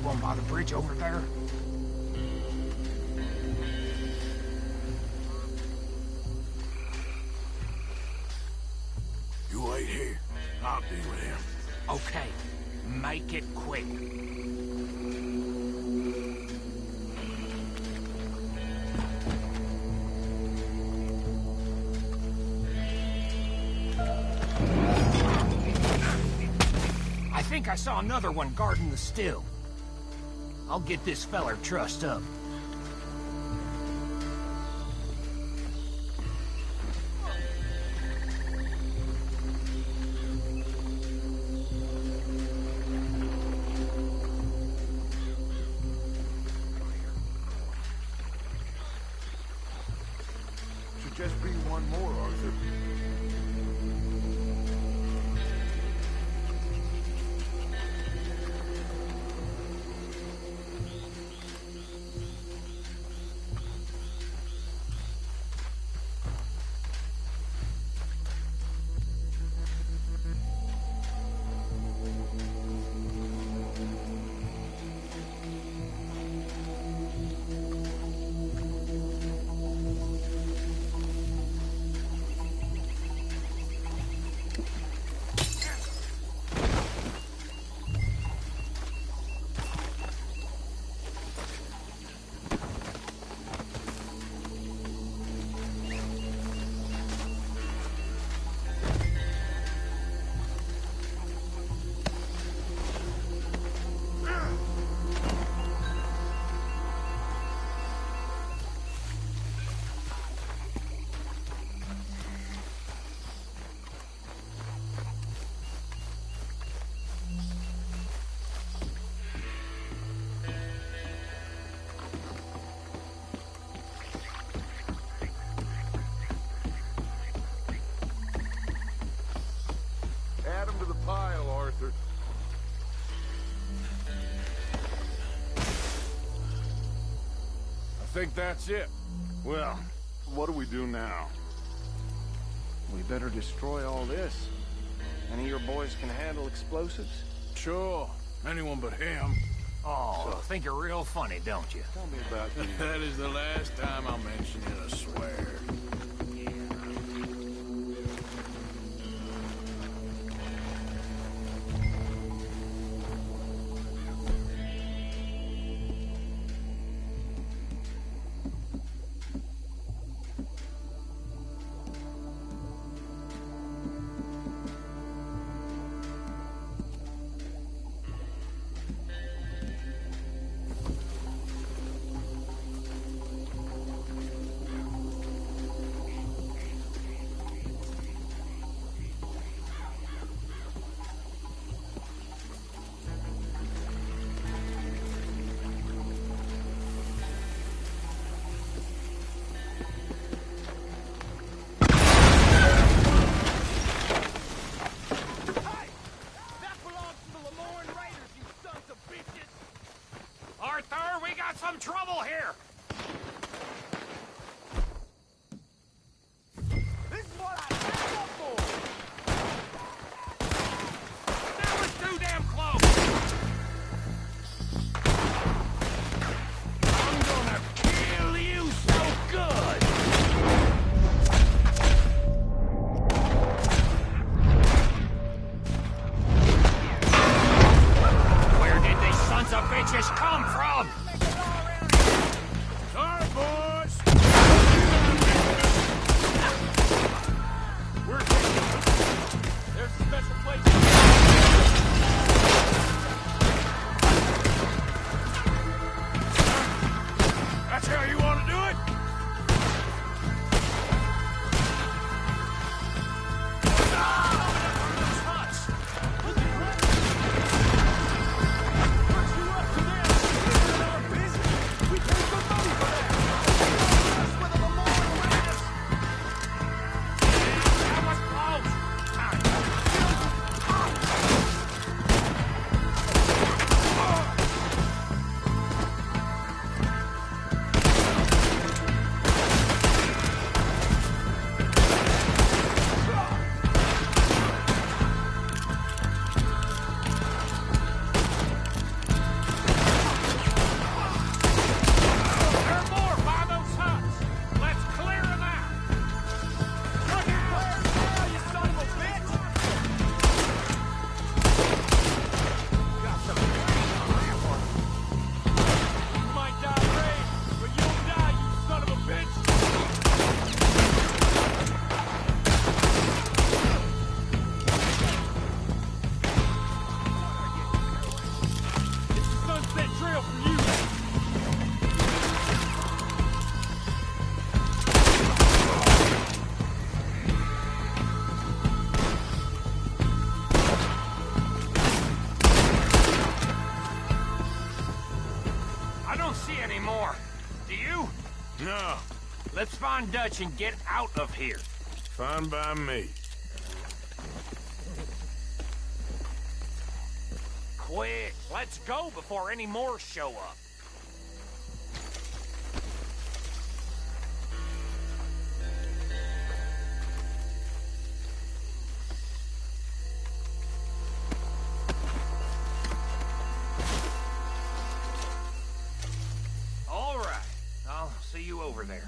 O: one by the bridge over there?
B: You wait here. I'll deal with him.
O: Okay. Make it quick. I think I saw another one guarding the still. I'll get this feller trussed up.
C: Should just be one more, Arthur. Add 'em to the pile, Arthur.
B: I think that's it.
C: Well, what do we do now?
H: We better destroy all this. Any of your boys can handle explosives?
B: Sure. Anyone but him.
O: Oh, think you're real funny, don't you?
C: Tell me about you.
B: That is the last time I'll mention it, I swear.
O: No. Let's find Dutch and get out of here.
B: Fine by me.
O: Quick, let's go before any more show up. All right, I'll see you over there.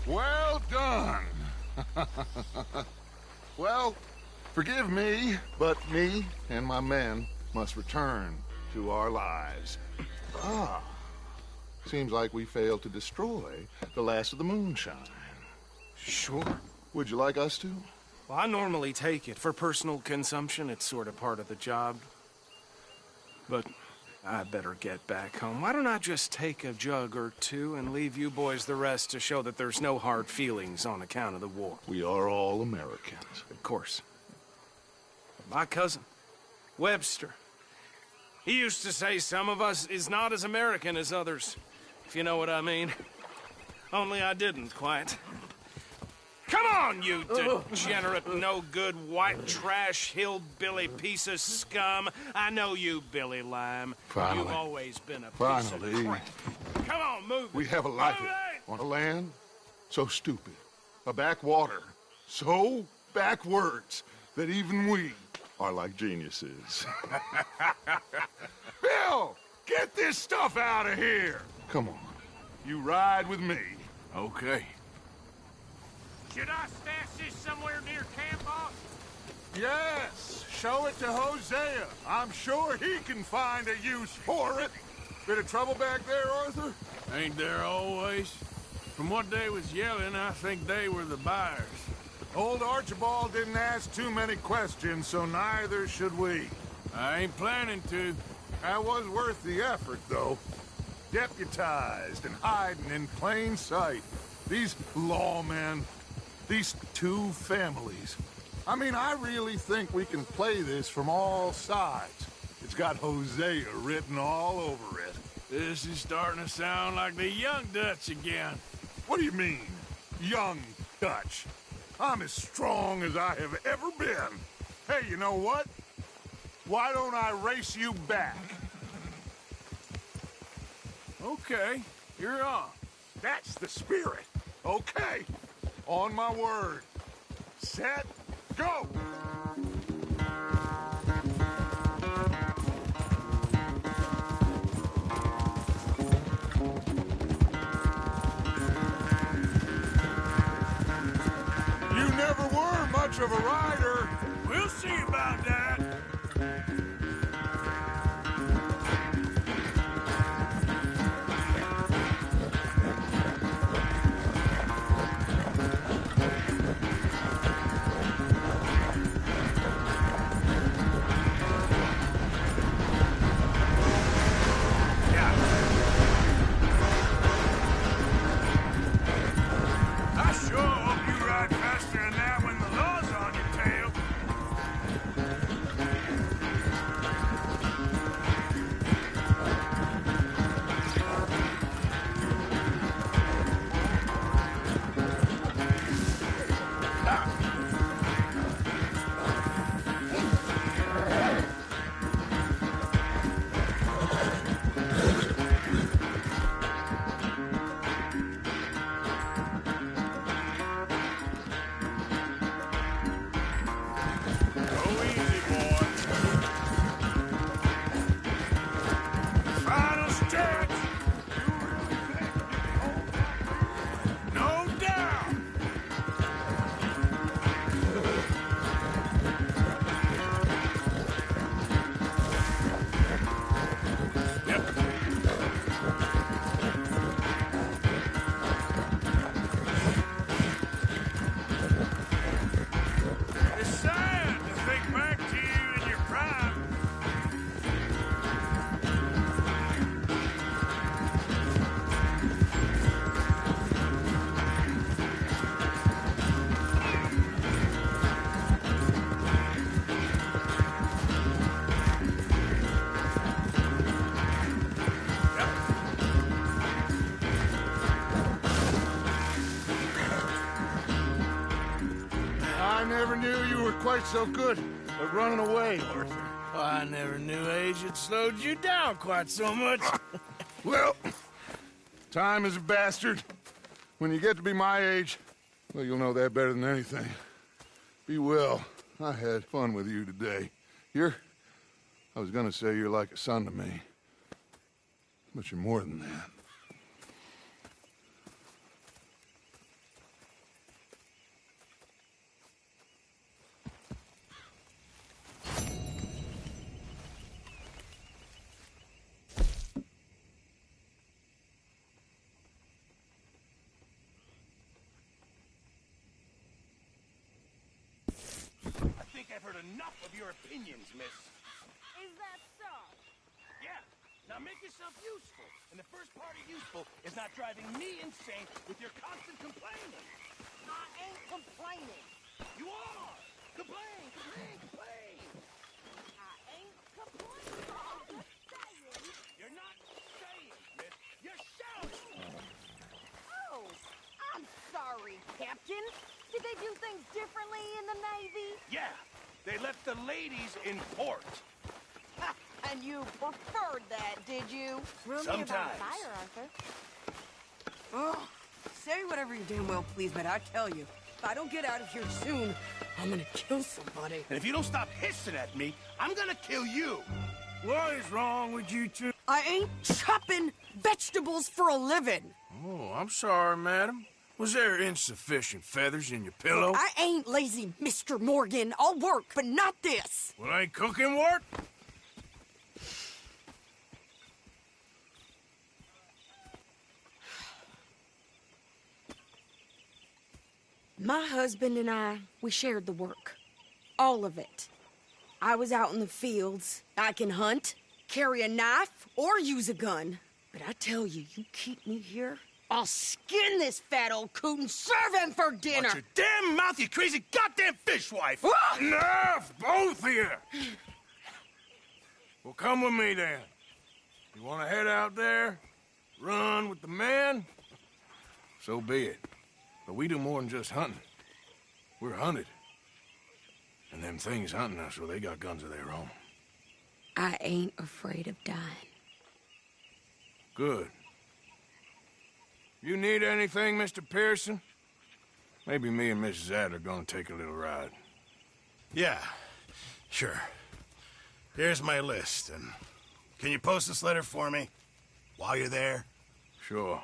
C: Well done. Well, forgive me, but me and my men must return. to our lives. Ah. Seems like we failed to destroy the last of the moonshine.
H: Sure.
C: Would you like us to?
H: Well, I normally take it. For personal consumption, it's sort of part of the job. But I better get back home. Why don't I just take a jug or two and leave you boys the rest to show that there's no hard feelings on account of the war?
C: We are all Americans.
H: Of course. My cousin, Webster, he used to say some of us is not as American as others, if you know what I mean. Only I didn't quite. Come on, you degenerate, no-good, white trash, hillbilly piece of scum. I know you, Billy Lime.
C: Finally.
H: You've always been a piece of
C: Finally.
H: crap. Come on, move it.
C: We have a life
H: Move it!
C: on a land so stupid, a backwater so backwards that even we are like geniuses. Bill, get this stuff out of here. Come on, you ride with me.
B: Okay.
O: Should I stash this somewhere near camp, boss?
C: Yes, show it to Hosea. I'm sure he can find a use for it. Bit of trouble back there, Arthur?
B: Ain't there always? From what they was yelling, I think they were the buyers.
C: Old Archibald didn't ask too many questions, so neither should we.
B: I ain't planning to.
C: That was worth the effort, though. Deputized and hiding in plain sight. These lawmen, these two families. I mean, I really think we can play this from all sides. It's got Hosea written all over it.
B: This is starting to sound like the Young Dutch again.
C: What do you mean, Young Dutch? I'm as strong as I have ever been. Hey, you know what? Why don't I race you back?
B: Okay, you're on.
C: That's the spirit. Okay, on my word. Set, go! You never were much of a rider.
B: We'll see about that. I sure hope you ride faster than that when the law's on your tail. Go easy, boy. Final stretch. No doubt. Yep. It's sad to think back to you in your prime.
C: I never knew you were quite so good at running away, Arthur.
B: I never knew age had slowed you down quite so much.
C: Well, time is a bastard. When you get to be my age, well, you'll know that better than anything. Be well. I had fun with you today. I was gonna say you're like a son to me. But you're more than that.
O: enough of your opinions, miss.
A: Is that so?
O: Yeah. Now make yourself useful. And the first part of useful is not driving me insane with your constant complaining.
A: I ain't complaining.
O: You are! Complain, complain, complain!
A: I ain't complaining. I'm just saying.
O: You're not saying, miss. You're shouting!
A: Oh, I'm sorry, Captain. Did they do things differently in the Navy?
O: Yeah, they left the ladies in port.
A: Ha, and you preferred that, did you?
O: Sometimes.
A: Fire, Arthur.
Q: Oh, say whatever you damn well please, but I tell you, if I don't get out of here soon, I'm gonna kill somebody.
O: And if you don't stop hissing at me, I'm gonna kill you.
B: What is wrong with you two?
Q: I ain't chopping vegetables for a living.
B: Oh, I'm sorry, madam. Was there insufficient feathers in your pillow?
Q: I ain't lazy, Mr. Morgan. I'll work, but not this.
B: Well, ain't cooking work?
Q: My husband and I, we shared the work. All of it. I was out in the fields. I can hunt, carry a knife, or use a gun. But I tell you, you keep me here, I'll skin this fat old coot and serve him for dinner.
O: Watch your damn mouth, you crazy goddamn fishwife!
B: Enough, both of you! Well, come with me, then. You want to head out there? Run with the men? So be it. But we do more than just hunting. We're hunted. And them things hunting us, well, they got guns of their own.
Q: I ain't afraid of dying.
B: Good. You need anything, Mr. Pearson? Maybe me and Mrs. Adler are gonna take a little ride.
O: Yeah, sure. Here's my list, and can you post this letter for me while you're there?
B: Sure.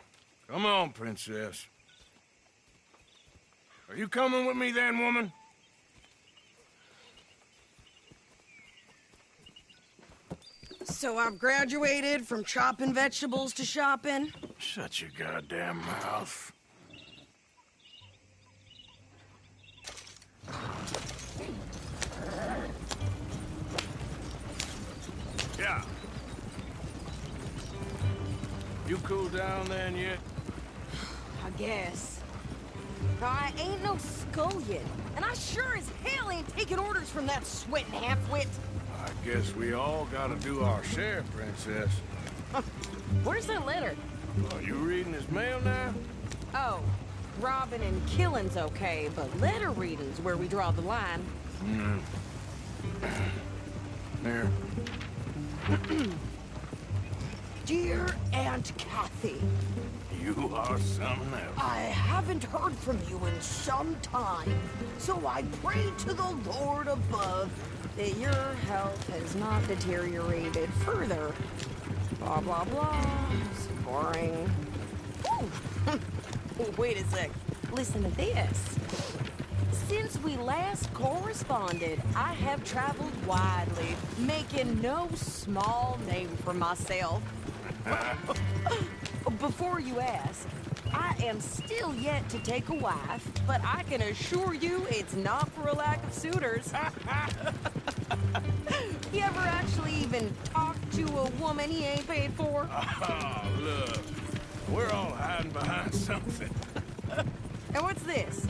B: Come on, Princess. Are you coming with me then, woman?
Q: So I've graduated from chopping vegetables to shopping?
B: Shut your goddamn mouth. Yeah. You cool down then yet?
Q: I guess. I ain't no scullion, and I sure as hell ain't taking orders from that sweating half-wit.
B: I guess we all gotta do our share, Princess.
A: Where's that letter?
B: Are you reading his mail now?
A: Oh, robbing and killing's okay, but letter reading's where we draw the line.
B: There.
Q: Dear Aunt Kathy,
B: You are something else.
Q: I haven't heard from you in some time, so I pray to the Lord above that your health has not deteriorated further. Blah, blah, blah. It's boring. Ooh. Wait a sec. Listen to this.
A: Since we last corresponded, I have traveled widely, making no small name for myself. Before you ask, I am still yet to take a wife, but I can assure you it's not for a lack of suitors. You ever actually even talk to a woman he ain't paid for?
B: Oh, look. We're all hiding behind something.
A: And what's this?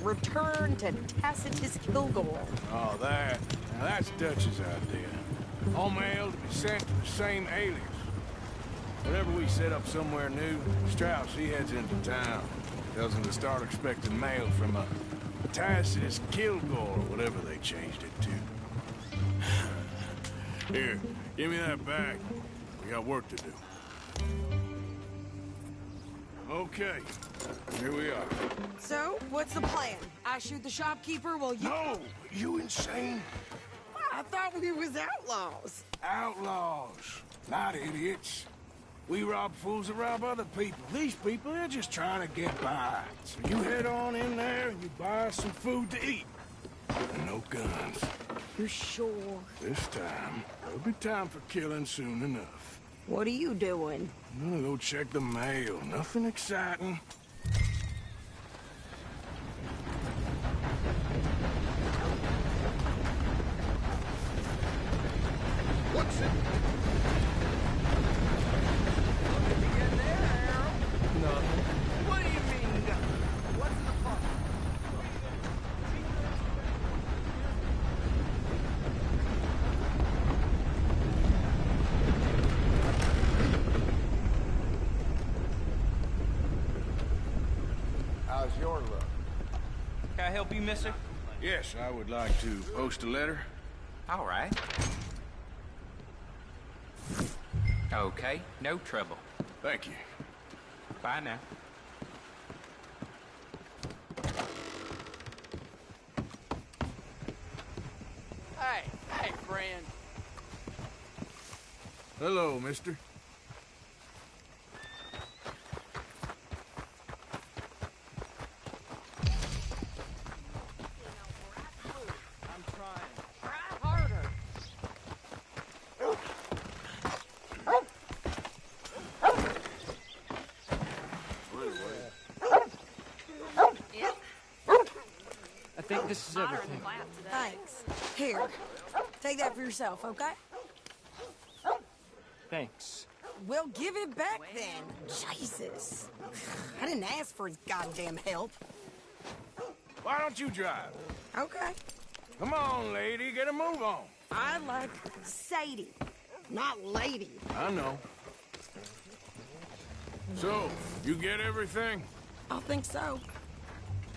A: Return to Tacitus Kilgore.
B: Oh, that. Now, that's Dutch's idea. All mail to be sent to the same alias. Whenever we set up somewhere new, Strauss, he heads into town. Tells him to start expecting mail from a Tacitus Kilgore, or whatever they changed it to. Here, give me that bag. We got work to do. Okay, here we are.
Q: So, what's the plan? I shoot the shopkeeper while you...
B: No! You insane?
Q: I thought we was outlaws.
B: Outlaws, not idiots. We rob fools that rob other people. These people, they're just trying to get by. So you head on in there and you buy some food to eat. And no guns.
Q: You sure?
B: This time, there'll be time for killing soon enough.
Q: What are you doing?
B: I'm gonna go check the mail. Nothing exciting.
I: your luck.
R: Can I help you, mister?
B: Yes, I would like to post a letter.
R: All right. Okay, no trouble.
B: Thank you.
R: Bye now.
S: Hey, friend.
B: Hello, mister.
S: I think this is everything.
Q: Thanks. Here, take that for yourself, okay?
S: Thanks.
Q: Well, give it back then. Jesus. I didn't ask for his goddamn help.
B: Why don't you drive?
Q: Okay.
B: Come on, lady, get a move on.
Q: I like Sadie, not lady.
B: I know. So, you get everything?
Q: I think so.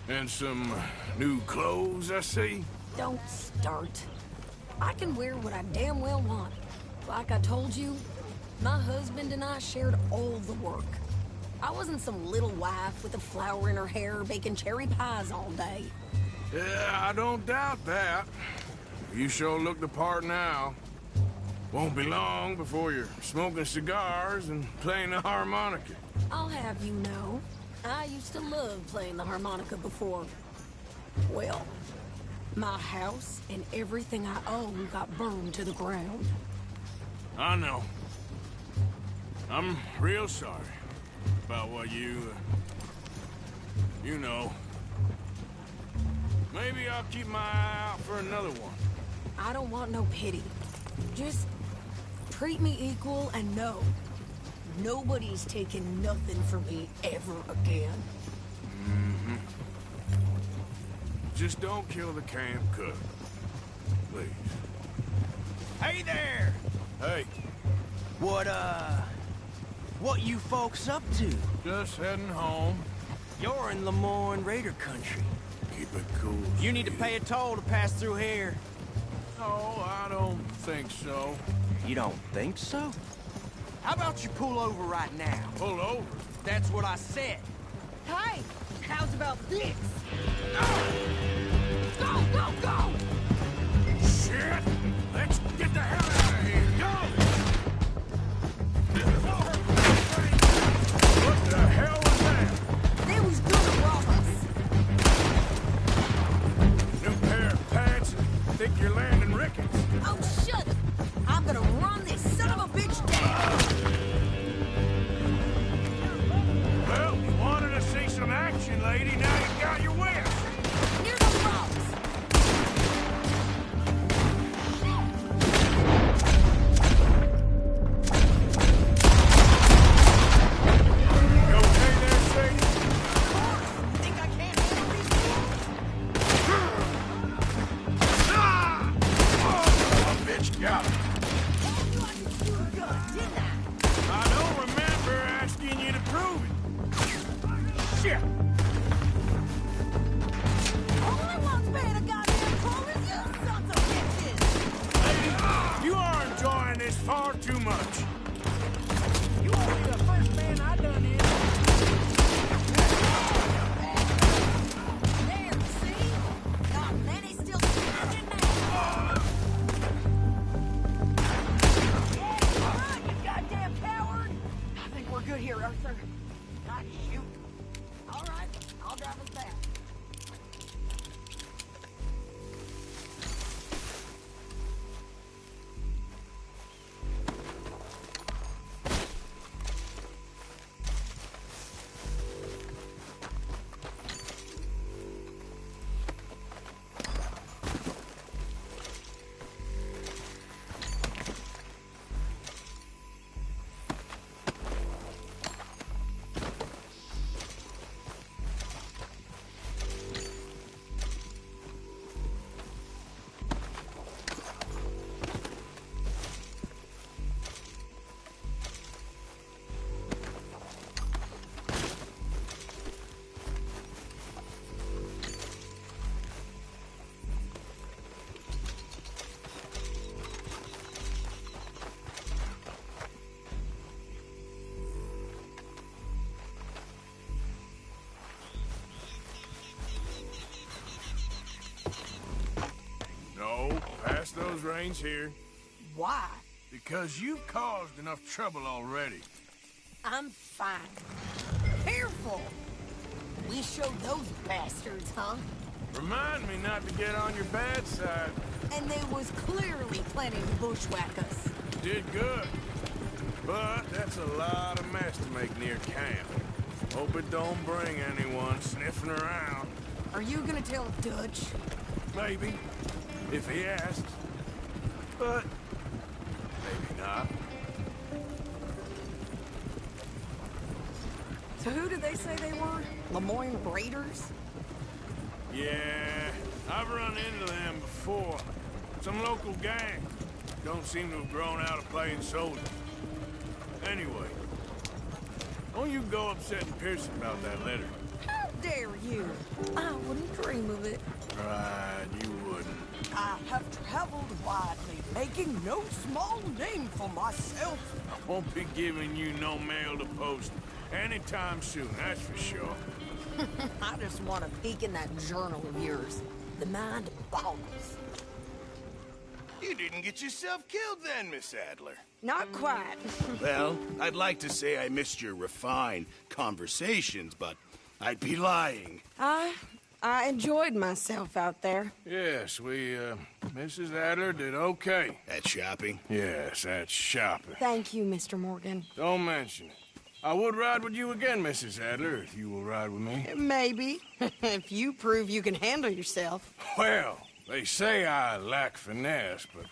B: And some new clothes, I see?
Q: Don't start. I can wear what I damn well want. Like I told you, my husband and I shared all the work. I wasn't some little wife with a flower in her hair baking cherry pies all day.
B: Yeah, I don't doubt that. You sure look the part now. Won't be long before you're smoking cigars and playing the harmonica.
Q: I'll have you know, I used to love playing the harmonica before. Well, my house and everything I own got burned to the ground.
B: I know. I'm real sorry about what you know. Maybe I'll keep my eye out for another one.
Q: I don't want no pity. Just treat me equal and know nobody's taking nothing from me ever again.
B: Mm-hmm. Just don't kill the camp cook. Please.
O: Hey there!
B: Hey.
O: What you folks up to?
B: Just heading home.
O: You're in Lemoyne Raider country.
B: Keep it cool.
O: You need to pay a toll to pass through here.
B: No, I don't think so.
O: You don't think so? How about you pull over right now?
B: Pull over?
O: That's what I said.
Q: Hey, how's about this?
O: Go, go, go!
B: Shit! Let's get the hell out of here! Go! What the hell was that?
Q: They was gonna rob us.
B: New pair of pants. Think you're landing Ricketts.
Q: Oh, shut it. I'm gonna run this son of a bitch down.
B: Well, you wanted to see some action, lady. Now you got your way those reins here.
Q: Why?
B: Because you've caused enough trouble already.
Q: I'm fine. Careful! We showed those bastards, huh?
B: Remind me not to get on your bad side.
Q: And they was clearly planning to bushwhack us.
B: Did good. But that's a lot of mess to make near camp. Hope it don't bring anyone sniffing around.
Q: Are you gonna tell Dutch?
B: Maybe. If he asks. But maybe not.
Q: So who did they say they were? Lemoyne Raiders?
B: Yeah, I've run into them before. Some local gang. Don't seem to have grown out of playing soldiers. Anyway, don't you go upsetting Pearson about that letter.
Q: How dare you? I wouldn't dream of it.
B: Right, you wouldn't.
Q: I have traveled widely, making no small name for myself.
B: I won't be giving you no mail to post anytime soon, that's for sure.
Q: I just want to peek in that journal of yours. The mind boggles.
D: You didn't get yourself killed then, Miss Adler.
Q: Not quite.
D: Well, I'd like to say I missed your refined conversations, but I'd be lying.
Q: I enjoyed myself out there.
B: Yes, Mrs. Adler did okay.
D: At shopping?
B: Yes, at shopping.
Q: Thank you, Mr. Morgan.
B: Don't mention it. I would ride with you again, Mrs. Adler, if you will ride with me.
Q: Maybe. If you prove you can handle yourself.
B: Well, they say I lack finesse, but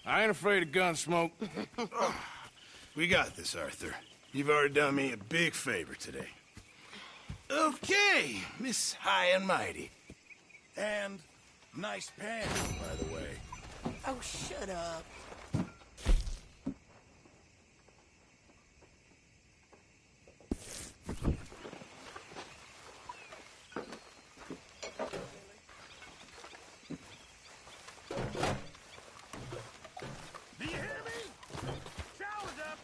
B: I ain't afraid of gun smoke.
D: We got this, Arthur. You've already done me a big favor today. Okay, Miss High and Mighty. And nice pants, by the way.
Q: Oh, shut up.
D: Do you hear me? Shower's up!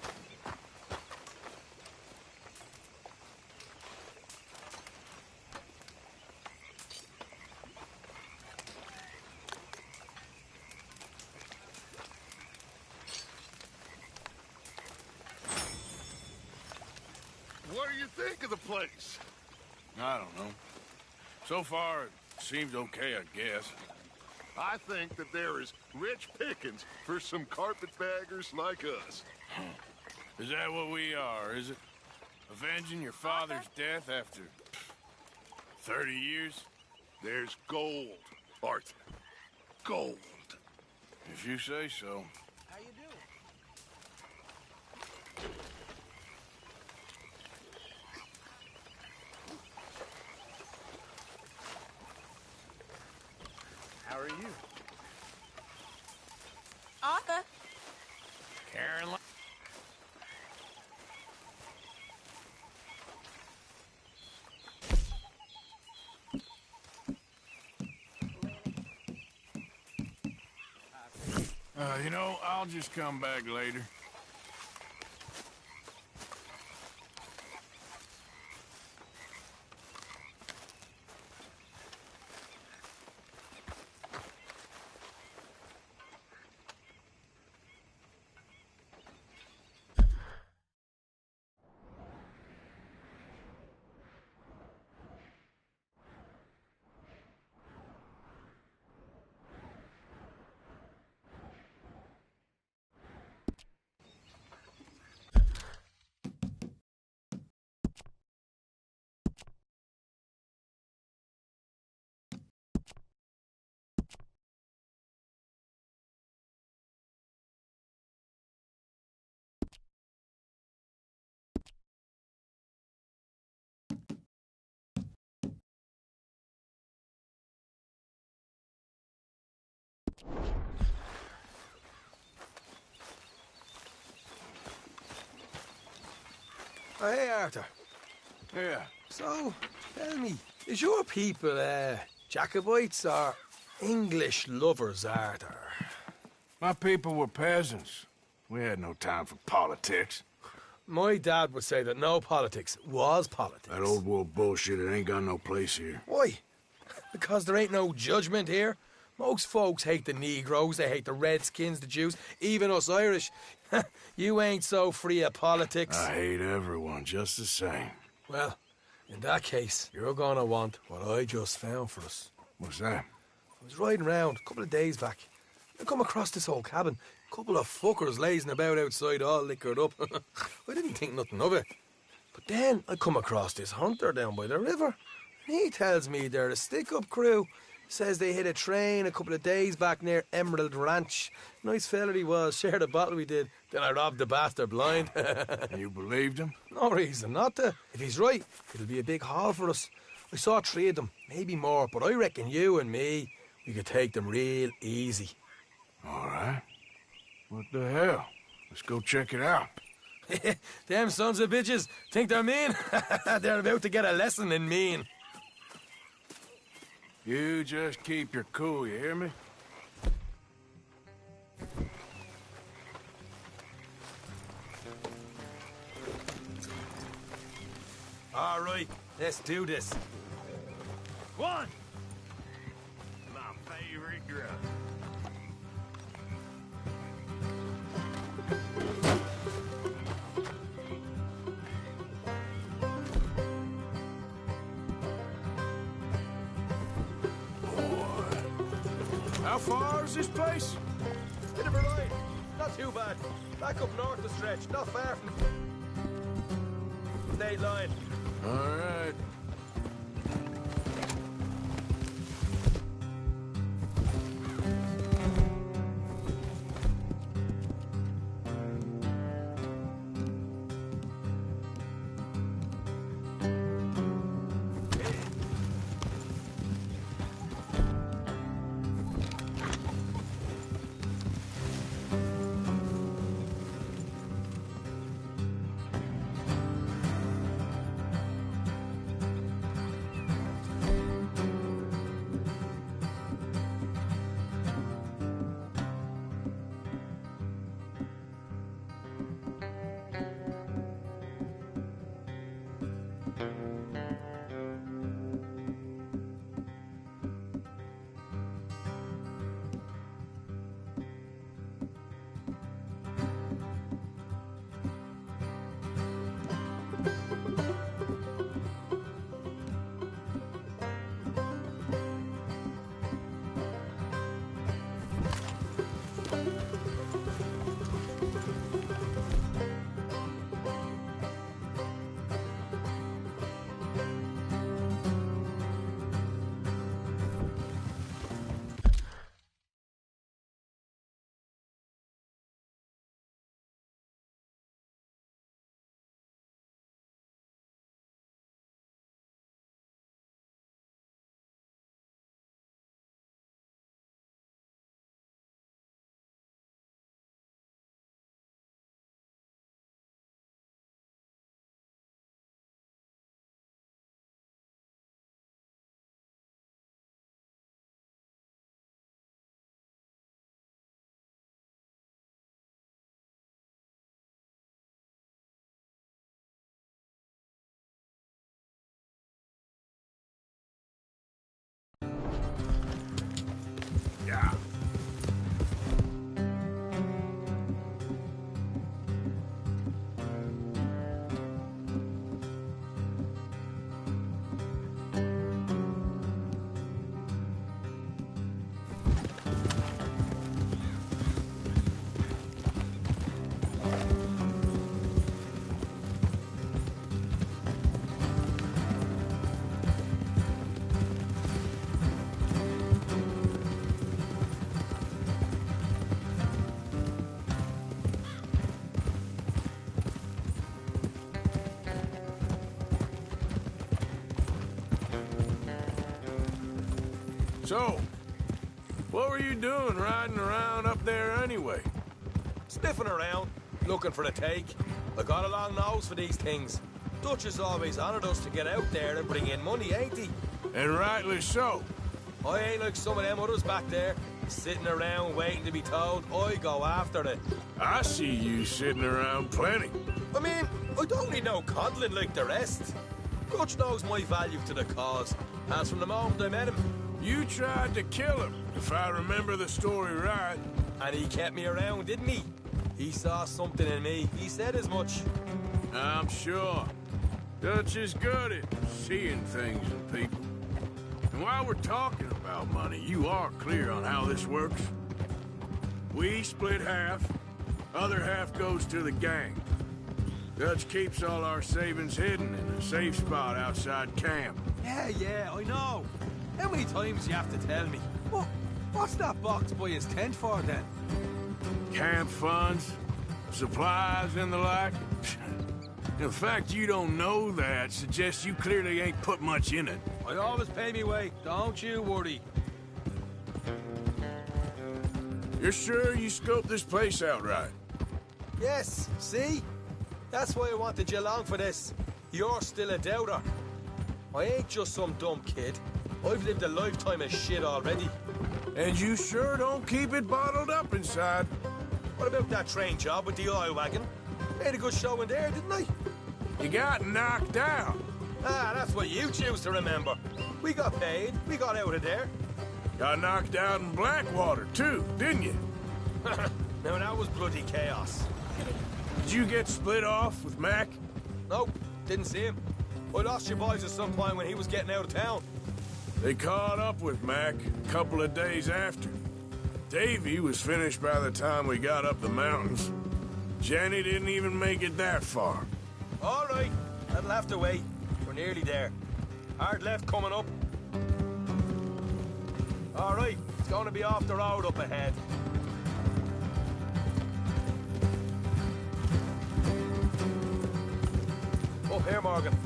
C: What do you think of the place?
B: I don't know. So far, it seems okay, I guess.
C: I think that there is rich pickings for some carpetbaggers like us.
B: Is that what we are, is it? Avenging your father's death after 30 years?
C: There's gold, Arthur. Gold.
B: If you say so.
D: How you doing?
L: How are you?
Q: Arthur.
B: Caroline? You know, I'll just come back later.
L: Oh, hey, Arthur.
B: Yeah.
L: So, tell me, is your people, Jacobites or English lovers, Arthur?
B: My people were peasants. We had no time for politics.
L: My dad would say that no politics was politics.
B: That old world bullshit, it ain't got no place here.
L: Why? Because there ain't no judgment here? Most folks hate the Negroes, they hate the Redskins, the Jews, even us Irish. You ain't so free of politics.
B: I hate everyone just the same.
L: Well, in that case, you're gonna want what I just found for us.
B: What's that?
L: I was riding around a couple of days back. I come across this old cabin. A couple of fuckers lazing about outside all liquored up. I didn't think nothing of it. But then I come across this hunter down by the river. He tells me they're a stick-up crew. Says they hit a train a couple of days back near Emerald Ranch. Nice fella he was, shared a bottle we did. Then I robbed the bastard blind.
B: You believed him?
L: No reason not to. If he's right, it'll be a big haul for us. I saw 3 of them, maybe more, but I reckon you and me, we could take them real easy.
B: All right. What the hell? Let's go check it out.
L: Them sons of bitches think they're mean. They're about to get a lesson in mean.
B: You just keep your cool, you hear me?
L: All right, let's do this.
O: One! My favorite drug.
B: How far is this place?
L: Bit of a ride. Not too bad. Back up north the stretch, not far from the state line.
B: All right. Yeah. So, what were you doing riding around up there anyway?
L: Sniffing around, looking for the take. I got a long nose for these things. Dutch has always honoured us to get out there and bring in money, ain't he?
B: And rightly so.
L: I ain't like some of them others back there, sitting around waiting to be told. I go after it.
B: I see you sitting around plenty.
L: I mean, I don't need no coddling like the rest. Dutch knows my value to the cause. As from the moment I met him,
B: You tried to kill him, if I remember the story right.
T: And he kept me around, didn't he? He saw something in me. He said as much.
B: I'm sure. Dutch is good at seeing things in people. And while we're talking about money, you are clear on how this works? We split half, other half goes to the gang. Dutch keeps all our savings hidden in a safe spot outside camp.
T: Yeah, I know. How many times do you have to tell me? What's that box by his tent for, then?
B: Camp funds, supplies, and the like. The fact you don't know that suggests you clearly ain't put much in it.
T: I always pay me way, don't you worry.
B: You're sure you scoped this place out right?
T: Yes, see? That's why I wanted you along for this. You're still a doubter. I ain't just some dumb kid. I've lived a lifetime of shit already.
B: And you sure don't keep it bottled up inside.
T: What about that train job with the oil wagon? Made a good show in there, didn't I?
B: You got knocked out.
T: Ah, that's what you choose to remember. We got paid. We got out of there.
B: Got knocked out in Blackwater, too, didn't you?
T: Now, that was bloody chaos.
B: Did you get split off with Mac?
T: Nope, didn't see him. I lost your boys at some point when he was getting out of town.
B: They caught up with Mac a couple of days after. Davy was finished by the time we got up the mountains. Jenny didn't even make it that far.
T: All right, that'll have to wait. We're nearly there. Hard left coming up. All right, it's going to be off the road up ahead. Up here, Morgan.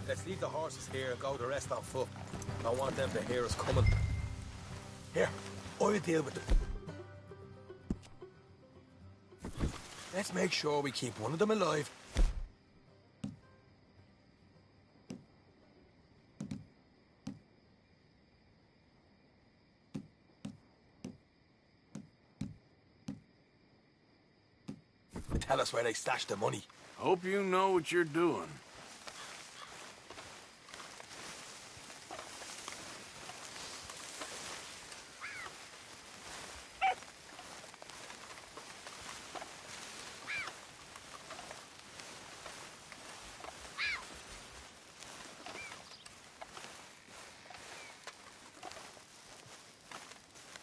T: Let's leave the horses here and go the rest on foot. I want them to hear us coming. Here, I'll deal with them. Let's make sure we keep one of them alive. Tell us where they stashed the money.
B: Hope you know what you're doing.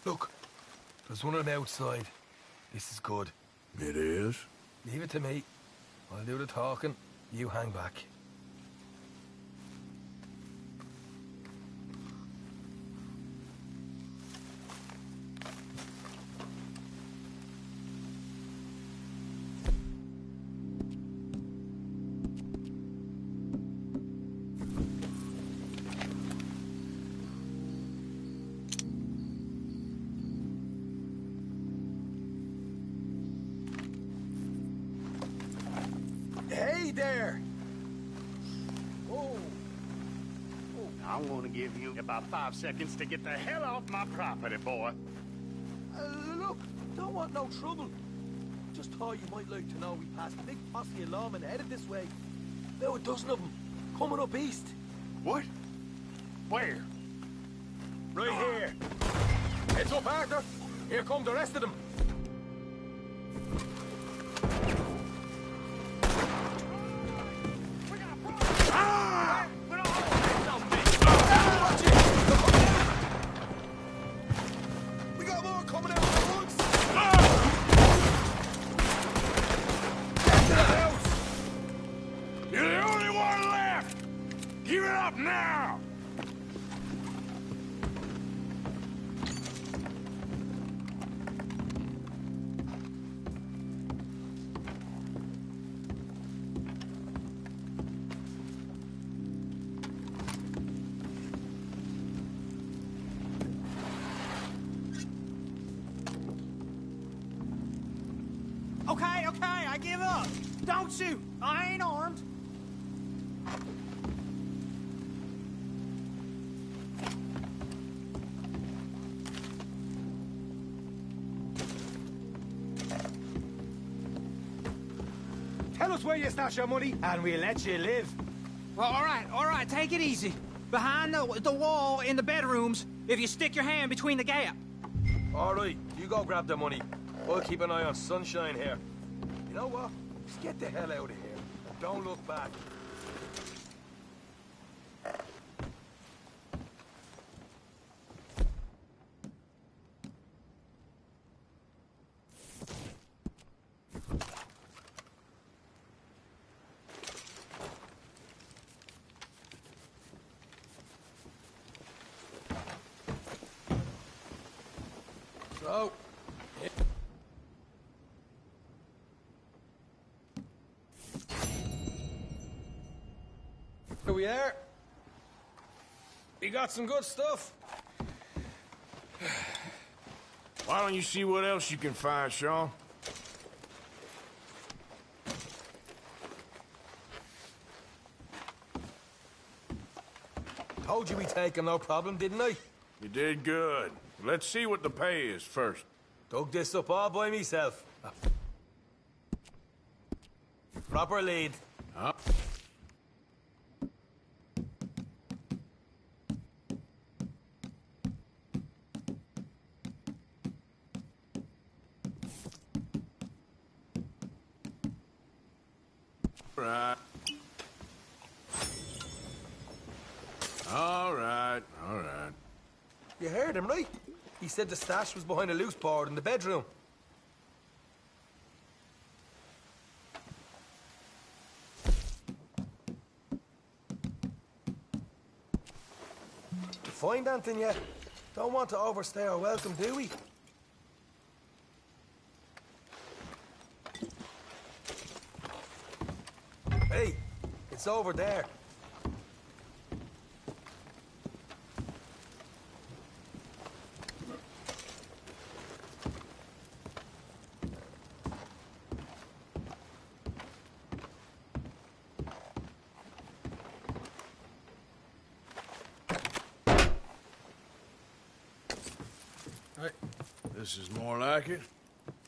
T: Look, there's one on the outside. This is good.
B: It is?
T: Leave it to me. I'll do the talking. You hang back. Hey there! Oh.
E: I'm gonna give you about 5 seconds to get the hell off my property, boy.
T: Look, don't want no trouble. Just thought you might like to know we passed a big posse of lawmen headed this way. About a dozen of them, coming up east.
E: What? Where?
T: Right here. Heads up, Arthur. Here come the rest of them.
B: Now!
L: Okay, I give up. Don't shoot. I ain't armed.
T: us where you stash your money, and we'll let you live.
N: Well, all right, take it easy. Behind the wall in the bedrooms, if you stick your hand between the gap.
T: All right, you go grab the money. I'll keep an eye on Sunshine here. You know what? Just get the hell out of here. And don't look back. So, here we are. We got some good stuff.
B: Why don't you see what else you can find, Sean?
T: Told you we'd take him, no problem, didn't I?
B: You did good. Let's see what the pay is first.
T: Dug this up all by myself. Proper lead.
B: Huh? All right.
T: You heard him, right? He said the stash was behind a loose board in the bedroom. To find anything yet? Don't want to overstay our welcome, do we? Hey, it's over there.
B: This is more like it.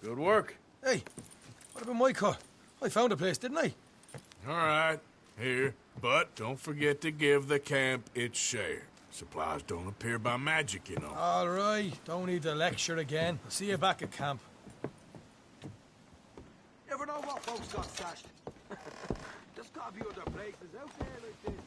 B: Good work.
T: Hey, what about my car? I found a place, didn't I?
B: All right, here. But don't forget to give the camp its share. Supplies don't appear by magic, you know.
T: All right, don't need to lecture again. I'll see you back at camp. Never know what folks got stashed. There's gotta be other places out there like this.